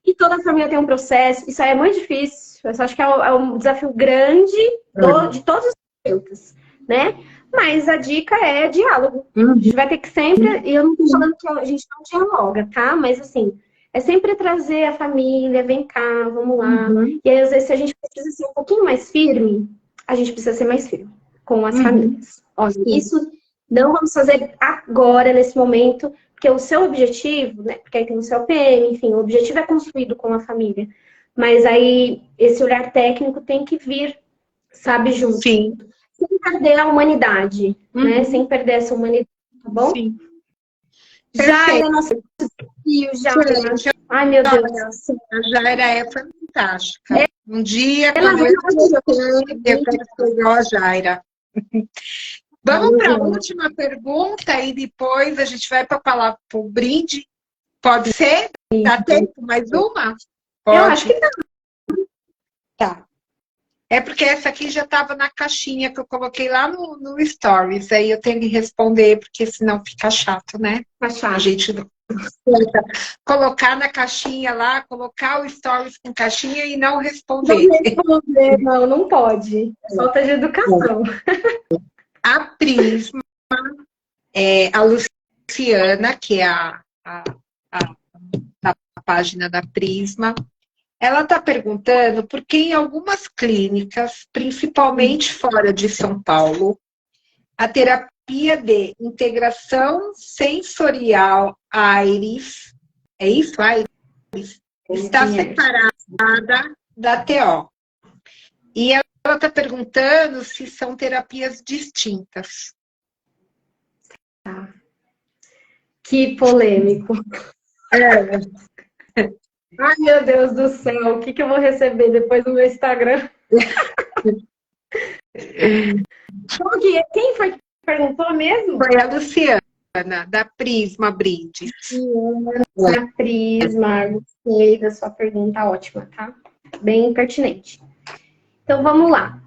E toda família tem um processo, isso aí é muito difícil. Eu acho que é um desafio grande de todos os terapeutas, né? Mas a dica é diálogo. A gente vai ter que sempre, e eu não estou falando que a gente não dialoga, tá? Mas assim, é sempre trazer a família, vem cá, vamos lá. E aí, às vezes, se a gente precisa ser um pouquinho mais firme, a gente precisa ser mais firme com as famílias. Ó, isso não vamos fazer agora, nesse momento, porque o seu objetivo, né? Porque aí tem o seu PM, enfim, o objetivo é construído com a família. Mas aí, esse olhar técnico tem que vir, sabe, junto. Sem perder a humanidade, né? Sem perder essa humanidade, tá bom? Jaira, nosso desafio, Jaira. Ai, meu Deus. A Jaira é fantástica. Um dia, quando eu quero ser igual a Jaira. Vamos para a última pergunta e depois a gente vai para a palavra para o brinde. Pode ser? Dá tempo? Mais uma? Pode. Eu acho que dá. Tá. É porque essa aqui já estava na caixinha que eu coloquei lá no Stories. Aí eu tenho que responder, porque senão fica chato, né? Tá chato. A gente não colocar na caixinha lá, colocar o Stories com caixinha e não responder. Não pode. Falta de educação. A Prisma, a Luciana, que é a página da Prisma, ela está perguntando por que em algumas clínicas, principalmente fora de São Paulo, a terapia de integração sensorial AIRES, é isso, AIRES, está separada da TO. E ela está perguntando se são terapias distintas. Tá. Que polêmico. Ai, meu Deus do céu, o que eu vou receber depois do meu Instagram? Quem foi que perguntou mesmo? Foi a Luciana, da Prisma Brinde. Da Prisma, gostei da sua pergunta, ótima, tá? Bem pertinente. Então, vamos lá.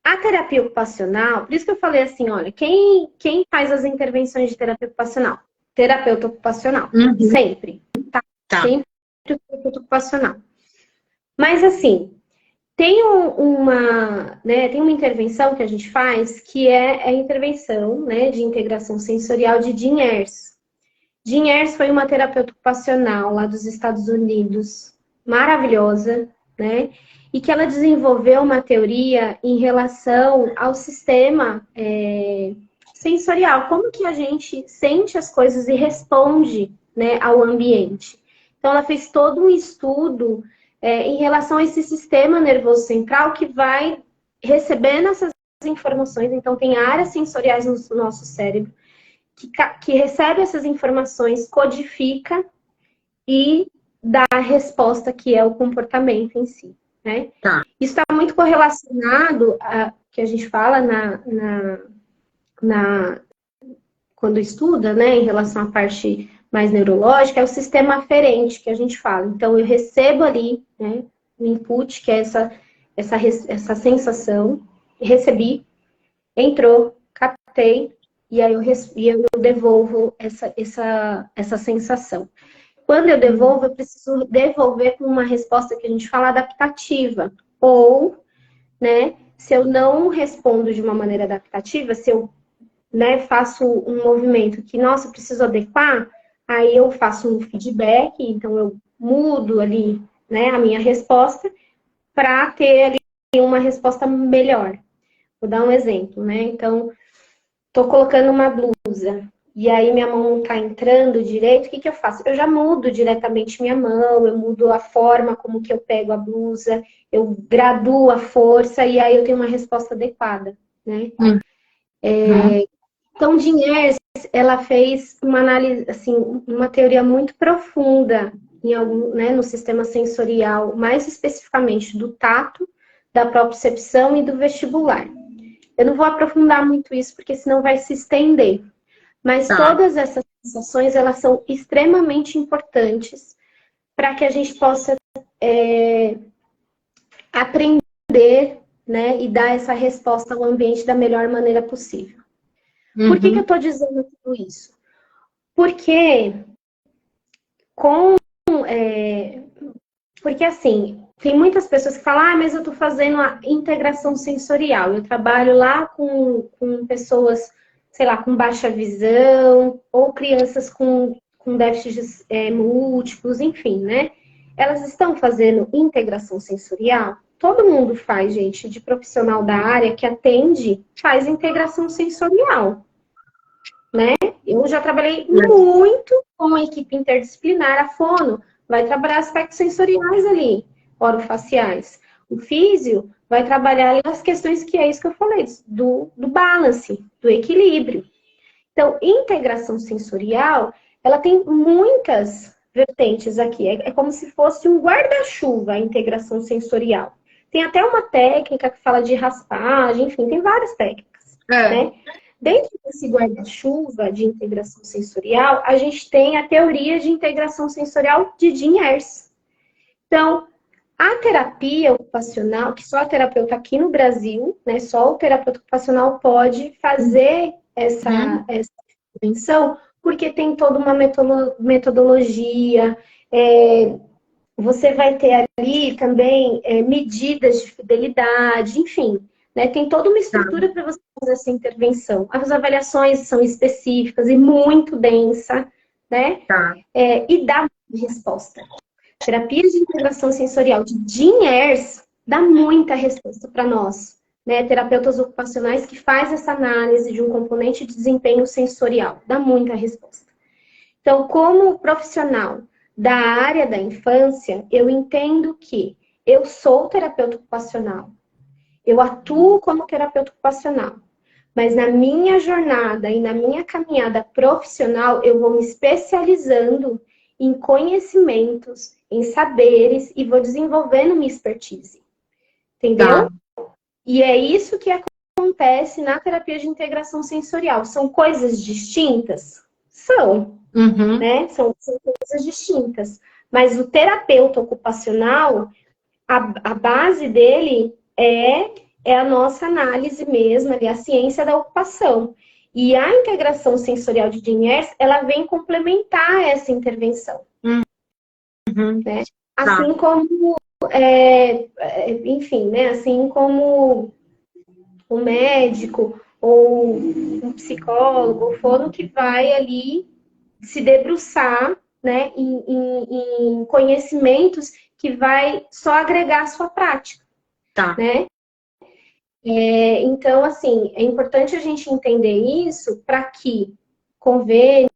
A terapia ocupacional, por isso que eu falei assim, olha, quem faz as intervenções de terapia ocupacional? Terapeuta ocupacional, sempre, tá? Sempre o terapeuta ocupacional. Mas assim, tem uma intervenção que a gente faz que é a intervenção, né, de integração sensorial de Jean Ayres. Jean Ayres foi uma terapeuta ocupacional lá dos Estados Unidos, maravilhosa, né? E que ela desenvolveu uma teoria em relação ao sistema sensorial, como que a gente sente as coisas e responde, né, ao ambiente. Então, ela fez todo um estudo em relação a esse sistema nervoso central que vai recebendo essas informações. Então, tem áreas sensoriais no nosso cérebro que recebe essas informações, codifica e dá a resposta que é o comportamento em si. Né? Isso está muito correlacionado a que a gente fala quando estuda, né, em relação à parte mais neurológica, é o sistema aferente que a gente fala. Então, eu recebo ali, né, o input, que é essa sensação, recebi, entrou, captei, e aí eu devolvo essa sensação. Quando eu devolvo, eu preciso devolver com uma resposta que a gente fala adaptativa. Ou, né, se eu não respondo de uma maneira adaptativa, se eu, né, faço um movimento que, nossa, eu preciso adequar, aí eu faço um feedback, então eu mudo ali, né, a minha resposta para ter ali uma resposta melhor. Vou dar um exemplo, né? Então, tô colocando uma blusa e aí minha mão não tá entrando direito, o que que eu faço? Eu já mudo diretamente minha mão, eu mudo a forma como que eu pego a blusa, eu graduo a força e aí eu tenho uma resposta adequada, né? Então, Diners, ela fez uma análise, assim, uma teoria muito profunda em algum, né, no sistema sensorial, mais especificamente do tato, da propriocepção e do vestibular. Eu não vou aprofundar muito isso, porque senão vai se estender. Mas todas essas sensações, elas são extremamente importantes para que a gente possa aprender, né, e dar essa resposta ao ambiente da melhor maneira possível. Por que eu estou dizendo tudo isso? Porque porque assim, tem muitas pessoas que falam, mas eu estou fazendo a integração sensorial. Eu trabalho lá com pessoas, sei lá, com baixa visão, ou crianças com déficits múltiplos, enfim, né? Elas estão fazendo integração sensorial? Todo mundo faz, gente, de profissional da área que atende, faz integração sensorial, né? Eu já trabalhei muito com a equipe interdisciplinar, a fono, vai trabalhar aspectos sensoriais ali, orofaciais. O físio vai trabalhar ali as questões que é isso que eu falei, do balance, do equilíbrio. Então, integração sensorial, ela tem muitas vertentes aqui. É como se fosse um guarda-chuva a integração sensorial. Tem até uma técnica que fala de raspagem, enfim, tem várias técnicas, né? Dentro desse guarda-chuva de integração sensorial, a gente tem a teoria de integração sensorial de Jim Hers. Então, a terapia ocupacional, que só a terapeuta aqui no Brasil, né, só o terapeuta ocupacional pode fazer essa intervenção, porque tem toda uma metodologia, você vai ter ali também medidas de fidelidade, enfim, né? Tem toda uma estrutura para você fazer essa intervenção. As avaliações são específicas e muito densa, né? E dá resposta. Terapias de integração sensorial de Jim Hers dá muita resposta para nós, né? Terapeutas ocupacionais que faz essa análise de um componente de desempenho sensorial, dá muita resposta. Então, como profissional da área da infância, eu entendo que eu sou terapeuta ocupacional, eu atuo como terapeuta ocupacional, mas na minha jornada e na minha caminhada profissional, eu vou me especializando em conhecimentos, em saberes e vou desenvolvendo minha expertise. Entendeu? E é isso que acontece na terapia de integração sensorial. São coisas distintas? São. Né? São coisas distintas. Mas o terapeuta ocupacional, a base dele é a nossa análise mesmo, ali, a ciência da ocupação. E a integração sensorial de Jim Hers, ela vem complementar essa intervenção. Né? Assim como, enfim, né? Assim como o médico ou um psicólogo, ou fono que vai ali se debruçar, né, em conhecimentos que vai só agregar a sua prática, né? Então, assim, é importante a gente entender isso para que convênios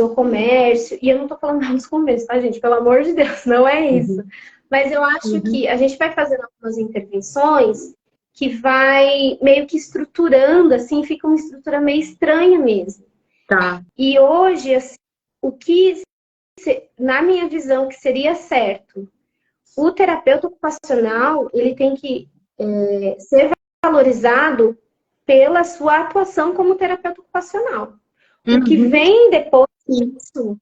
ou comércio, e eu não estou falando mal dos convênios, tá, gente? Pelo amor de Deus, não é isso. Mas eu acho que a gente vai fazendo algumas intervenções que vai meio que estruturando, assim, fica uma estrutura meio estranha mesmo. E hoje, assim, o que, na minha visão, que seria certo, o terapeuta ocupacional, ele tem que ser valorizado pela sua atuação como terapeuta ocupacional. O que vem depois disso,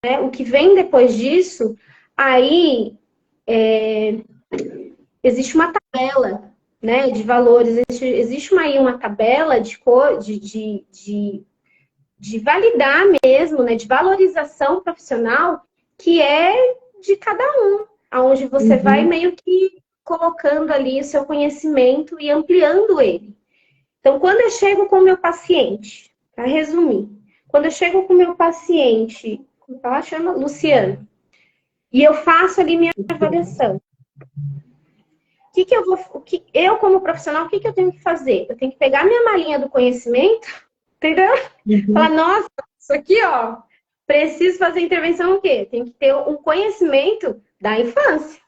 né? O que vem depois disso, aí existe uma tabela, né, de valores, existe uma tabela de validar mesmo, né, de valorização profissional, que é de cada um, aonde você vai meio que colocando ali o seu conhecimento e ampliando ele. Então, quando eu chego com o meu paciente, para resumir, quando eu chego com o meu paciente, como ela chama? Luciano, e eu faço ali minha avaliação. Eu, como profissional, o que eu tenho que fazer? Eu tenho que pegar minha malinha do conhecimento, entendeu? Falar, nossa, isso aqui, ó, preciso fazer intervenção o quê? Tem que ter um conhecimento da infância.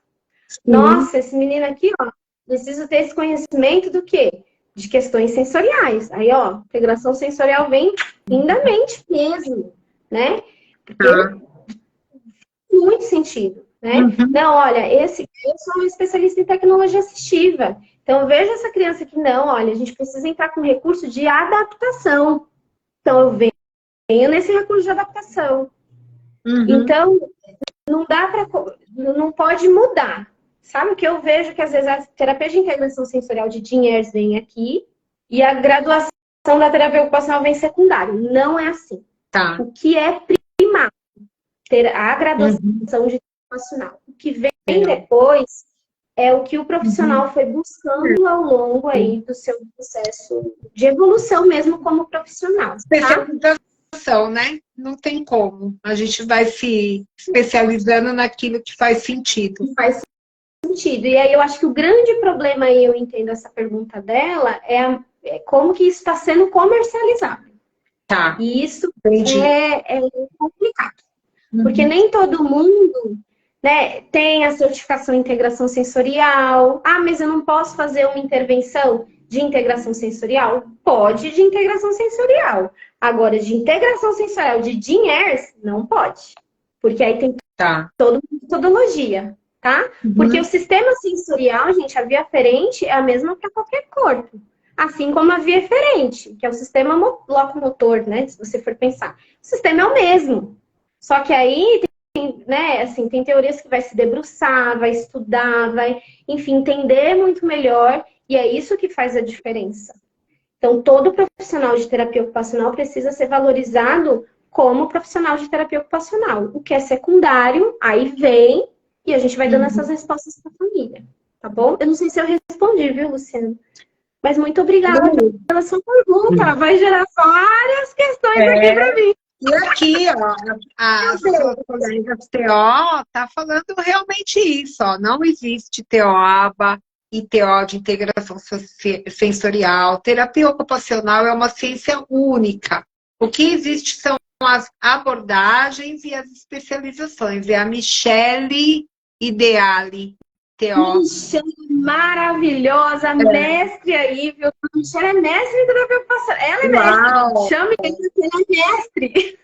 Nossa, esse menino aqui, ó, preciso ter esse conhecimento do quê? De questões sensoriais. Aí, ó, integração sensorial vem lindamente mesmo, né? Porque faz muito sentido, né? Não, olha, eu sou um especialista em tecnologia assistiva. Então, eu vejo essa criança aqui, não, olha, a gente precisa entrar com recurso de adaptação. Então, eu venho nesse recurso de adaptação. Então, não dá para... Não pode mudar. Sabe o que eu vejo? Que às vezes a terapia de integração sensorial de Jim Ayers vem aqui e a graduação da terapia ocupacional vem secundário. Não é assim. Tá. O que é primário? Ter a graduação de ocupacional. O que vem depois é o que o profissional foi buscando ao longo aí do seu processo de evolução mesmo como profissional. Especialização, né? Não tem como. A gente vai se especializando naquilo que faz sentido. Faz sentido. E aí eu acho que o grande problema aí, eu entendo essa pergunta dela, é como que isso está sendo comercializado. Tá. E isso é complicado. Porque nem todo mundo, né, tem a certificação de integração sensorial. Ah, mas eu não posso fazer uma intervenção de integração sensorial? Pode, de integração sensorial. Agora, de integração sensorial de Jim Ayers, não pode. Porque aí tem toda uma metodologia, tá? Porque o sistema sensorial, gente, a via aferente é a mesma para qualquer corpo. Assim como a via eferente, que é o sistema locomotor, né? Se você for pensar. O sistema é o mesmo. Só que aí tem, né, assim, tem teorias que vai se debruçar, vai estudar, vai, enfim, entender muito melhor, e é isso que faz a diferença. Então, todo profissional de terapia ocupacional precisa ser valorizado como profissional de terapia ocupacional. O que é secundário, aí vem, e a gente vai dando essas respostas para a família, tá bom? Eu não sei se eu respondi, viu, Luciano? Mas muito obrigada pela sua pergunta. Vai gerar várias questões aqui para mim. E aqui, ó, a sua colega TO tá falando realmente isso, ó. Não existe TO-ABA e TO de integração sensorial. Terapia ocupacional é uma ciência única. O que existe são as abordagens e as especializações. É a Michele Ideale, TO. Michele, maravilhosa, mestre aí, viu? A Michele é mestre em terapia ocupacional. Ela é mestre. Chame ele, ela é mestre.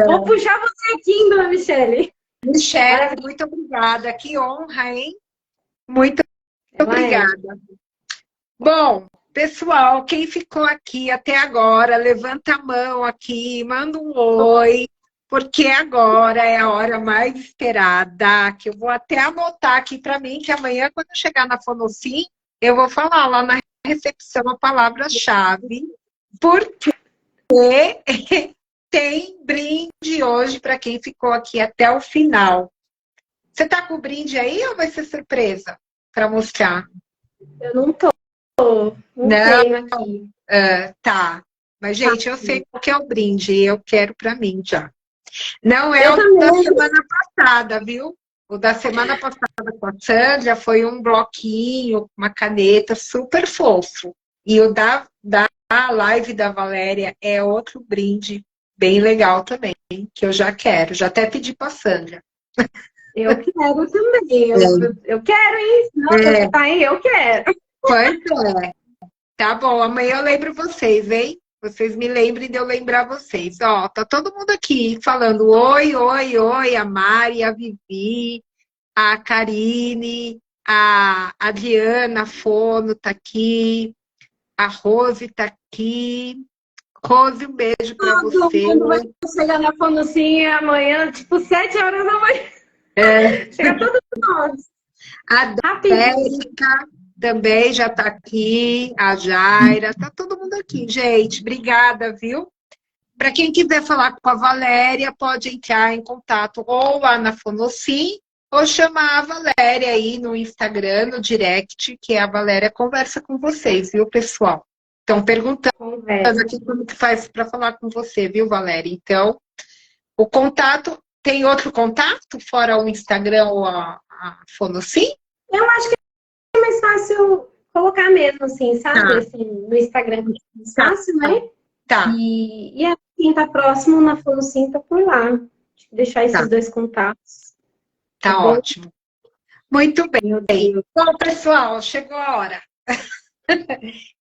Vou puxar você aqui, dona Michele. Michele, muito obrigada. Que honra, hein? Muito obrigada. Bom, pessoal, quem ficou aqui até agora, levanta a mão aqui, manda um oi. Porque agora é a hora mais esperada, que eu vou até anotar aqui para mim, que amanhã, quando eu chegar na Fonocim, eu vou falar lá na recepção a palavra-chave, porque tem brinde hoje para quem ficou aqui até o final. Você tá com o brinde aí ou vai ser surpresa para mostrar? Eu não tô. Não tenho aqui. Tá. Mas, gente, eu sei qual que é o brinde e eu quero para mim já. Não é eu o da semana passada, viu? O da semana passada com a Sandra foi um bloquinho, uma caneta super fofo. E o da live da Valéria é outro brinde bem legal também, que eu já quero. Já até pedi pra Sandra. Eu quero também. Eu quero isso. Tá aí, eu quero. Pois é. Tá bom, amanhã eu lembro vocês, hein? Vocês me lembrem de eu lembrar vocês. Ó, tá todo mundo aqui falando oi, oi, oi. A Mari, a Vivi, a Karine, a Adriana Fono tá aqui, a Rose tá aqui. Rose, um beijo pra você. Todo mundo vai chegar na Fonocinha amanhã, tipo 7 horas da manhã. Chega todos nós. A Jéssica também já tá aqui, a Jaira, tá todo mundo aqui, gente. Obrigada, viu? Para quem quiser falar com a Valéria, pode entrar em contato ou lá na Fonocim ou chamar a Valéria aí no Instagram, no direct, que a Valéria conversa com vocês, viu, pessoal? Estão perguntando Conversa. aqui como que faz para falar com você, viu, Valéria? Então, o contato, tem outro contato, fora o Instagram ou a Fonosim? Eu acho que é mais fácil colocar mesmo, assim, sabe? Tá. Assim, no Instagram é mais Tá. fácil, né? Tá, E quem tá próximo na Fonosim tá por lá. Deixar esses tá, dois contatos, tá tá bom? ótimo. Muito bem. Meu Deus. Bom, pessoal, chegou a hora.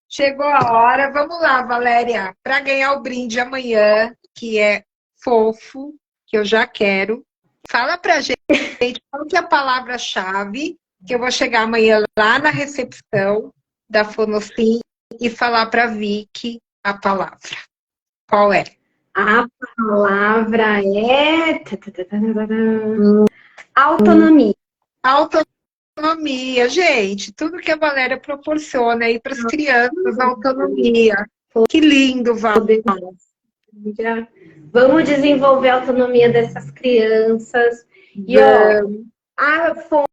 Chegou a hora. Vamos lá, Valéria, para ganhar o brinde amanhã, que é fofo, que eu já quero. Fala pra gente qual que é a palavra-chave, que eu vou chegar amanhã lá na recepção da Fonosim e falar para Vicky a palavra. Qual é? A palavra é autonomia. Autonomia, gente. Tudo que a Valéria proporciona aí para as crianças, autonomia. Que lindo, Val. Vamos desenvolver a autonomia dessas crianças. E ó, a Fono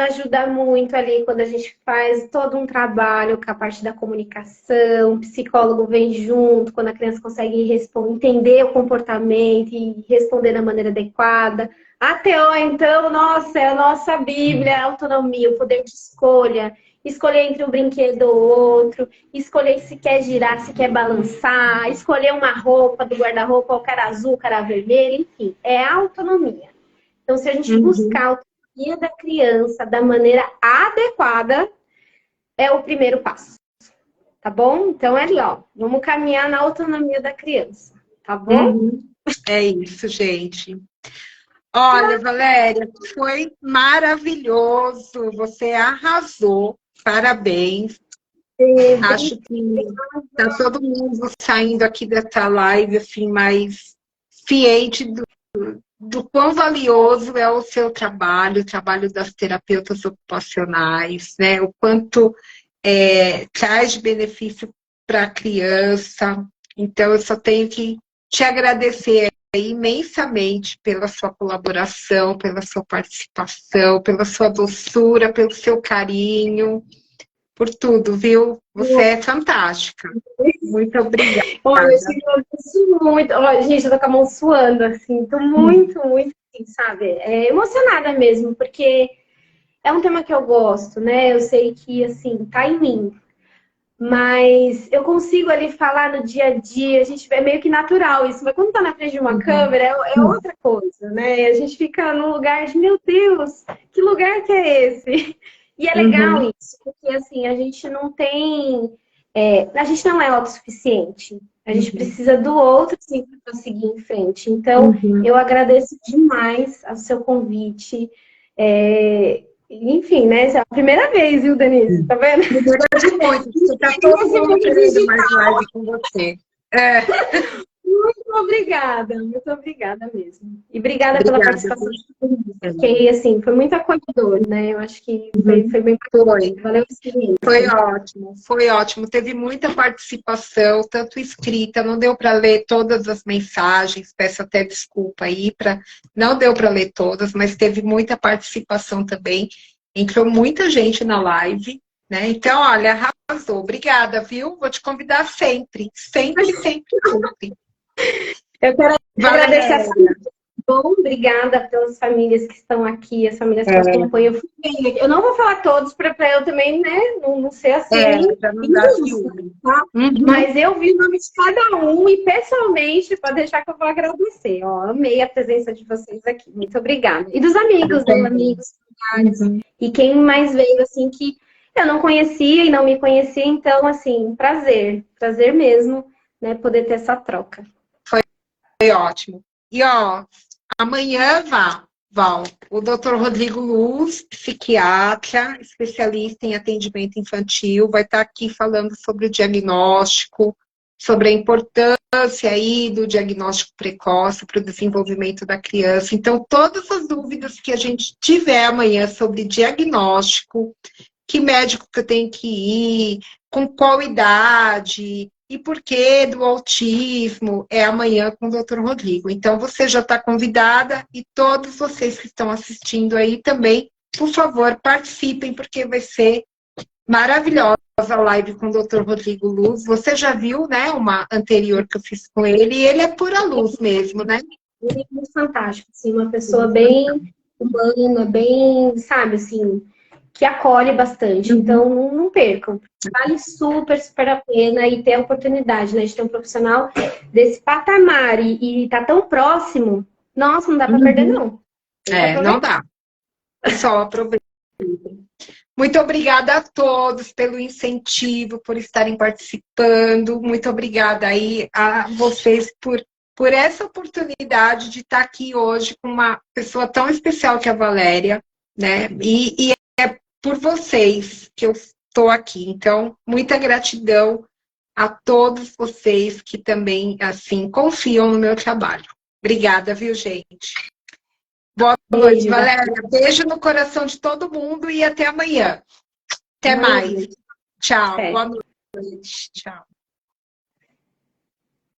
ajuda muito ali quando a gente faz todo um trabalho com a parte da comunicação, o psicólogo vem junto, quando a criança consegue entender o comportamento e responder da maneira adequada. A TO, então, nossa, é a nossa Bíblia, a autonomia, o poder de escolha. Escolher entre um brinquedo ou outro, escolher se quer girar, se quer balançar, escolher uma roupa do guarda-roupa, o cara azul, o cara vermelho, enfim, é a autonomia. Então, se a gente buscar a autonomia da criança da maneira adequada, é o primeiro passo, tá bom? Então, é ali, ó, vamos caminhar na autonomia da criança, tá bom? É isso, gente. Olha, Valéria, foi maravilhoso. Você arrasou. Parabéns. Acho que tá todo mundo saindo aqui dessa live assim mais ciente do quão valioso é o seu trabalho, o trabalho das terapeutas ocupacionais, né? O quanto traz de benefício para a criança. Então, eu só tenho que te agradecer imensamente pela sua colaboração, pela sua participação, pela sua doçura, pelo seu carinho, por tudo, viu? Você é fantástica. Muito obrigada. Olha, eu te agradeço muito. Olha, gente, eu tô com a mão suando, assim, tô muito, assim, sabe? Emocionada mesmo, porque é um tema que eu gosto, né? Eu sei que, assim, tá em mim. Mas eu consigo ali falar no dia a dia, a gente é meio que natural isso, mas quando tá na frente de uma câmera é outra coisa, né? A gente fica num lugar de, meu Deus, que lugar que é esse? E é legal isso, porque assim, a gente não tem. A gente não é autossuficiente. A gente precisa do outro sempre para seguir em frente. Então, eu agradeço demais ao seu convite. Enfim, né? Essa é a primeira vez, viu, Denise? Tá vendo? Primeira de muito. Você tá todo mundo querendo mais live com você. Muito obrigada mesmo. E obrigada pela participação de todo mundo. Porque, assim, foi muito acolhedor, né? Eu acho que foi bem bacana. Valeu, experiência. Foi ótimo. Teve muita participação, tanto escrita, não deu para ler todas as mensagens, peço até desculpa aí, não deu para ler todas, mas teve muita participação também. Entrou muita gente na live, né? Então, olha, arrasou. Obrigada, viu? Vou te convidar sempre. Sempre, sempre, sempre. Eu quero agradecer a família. Bom, obrigada pelas famílias que estão aqui, as famílias que acompanham. Eu não vou falar todos para eu também, né, não ser assim. Pra não dar ciúme. Tá? Mas eu vi o nome de cada um e pessoalmente, para deixar que eu vou agradecer. Ó, amei a presença de vocês aqui. Muito obrigada. E dos amigos, né, amigos, familiares. E quem mais veio, assim, que eu não conhecia e não me conhecia, então, assim, prazer mesmo, né, poder ter essa troca. Foi ótimo. E, ó, amanhã, Val, o Dr. Rodrigo Luz, psiquiatra, especialista em atendimento infantil, vai estar aqui falando sobre o diagnóstico, sobre a importância aí do diagnóstico precoce para o desenvolvimento da criança. Então, todas as dúvidas que a gente tiver amanhã sobre diagnóstico, que médico que eu tenho que ir, com qual idade, e por que do autismo é amanhã com o Dr. Rodrigo. Então, você já está convidada e todos vocês que estão assistindo aí também, por favor, participem, porque vai ser maravilhosa a live com o Dr. Rodrigo Luz. Você já viu, né, uma anterior que eu fiz com ele, e ele é pura luz mesmo, né? Ele é muito fantástico, assim, uma pessoa bem humana, bem, sabe, assim, que acolhe bastante. Então, não percam. Vale super, super a pena e ter a oportunidade, né, de ter um profissional desse patamar e tá tão próximo. Nossa, não dá para perder, não. Não dá. Só aproveita. Muito obrigada a todos pelo incentivo, por estarem participando. Muito obrigada aí a vocês por essa oportunidade de estar aqui hoje com uma pessoa tão especial que a Valéria, né? E é por vocês que eu estou aqui. Então, muita gratidão a todos vocês que também, assim, confiam no meu trabalho. Obrigada, viu, gente? Boa noite, Valéria. Beijo no coração de todo mundo e até amanhã. Até mais. Tchau. Boa noite. Tchau.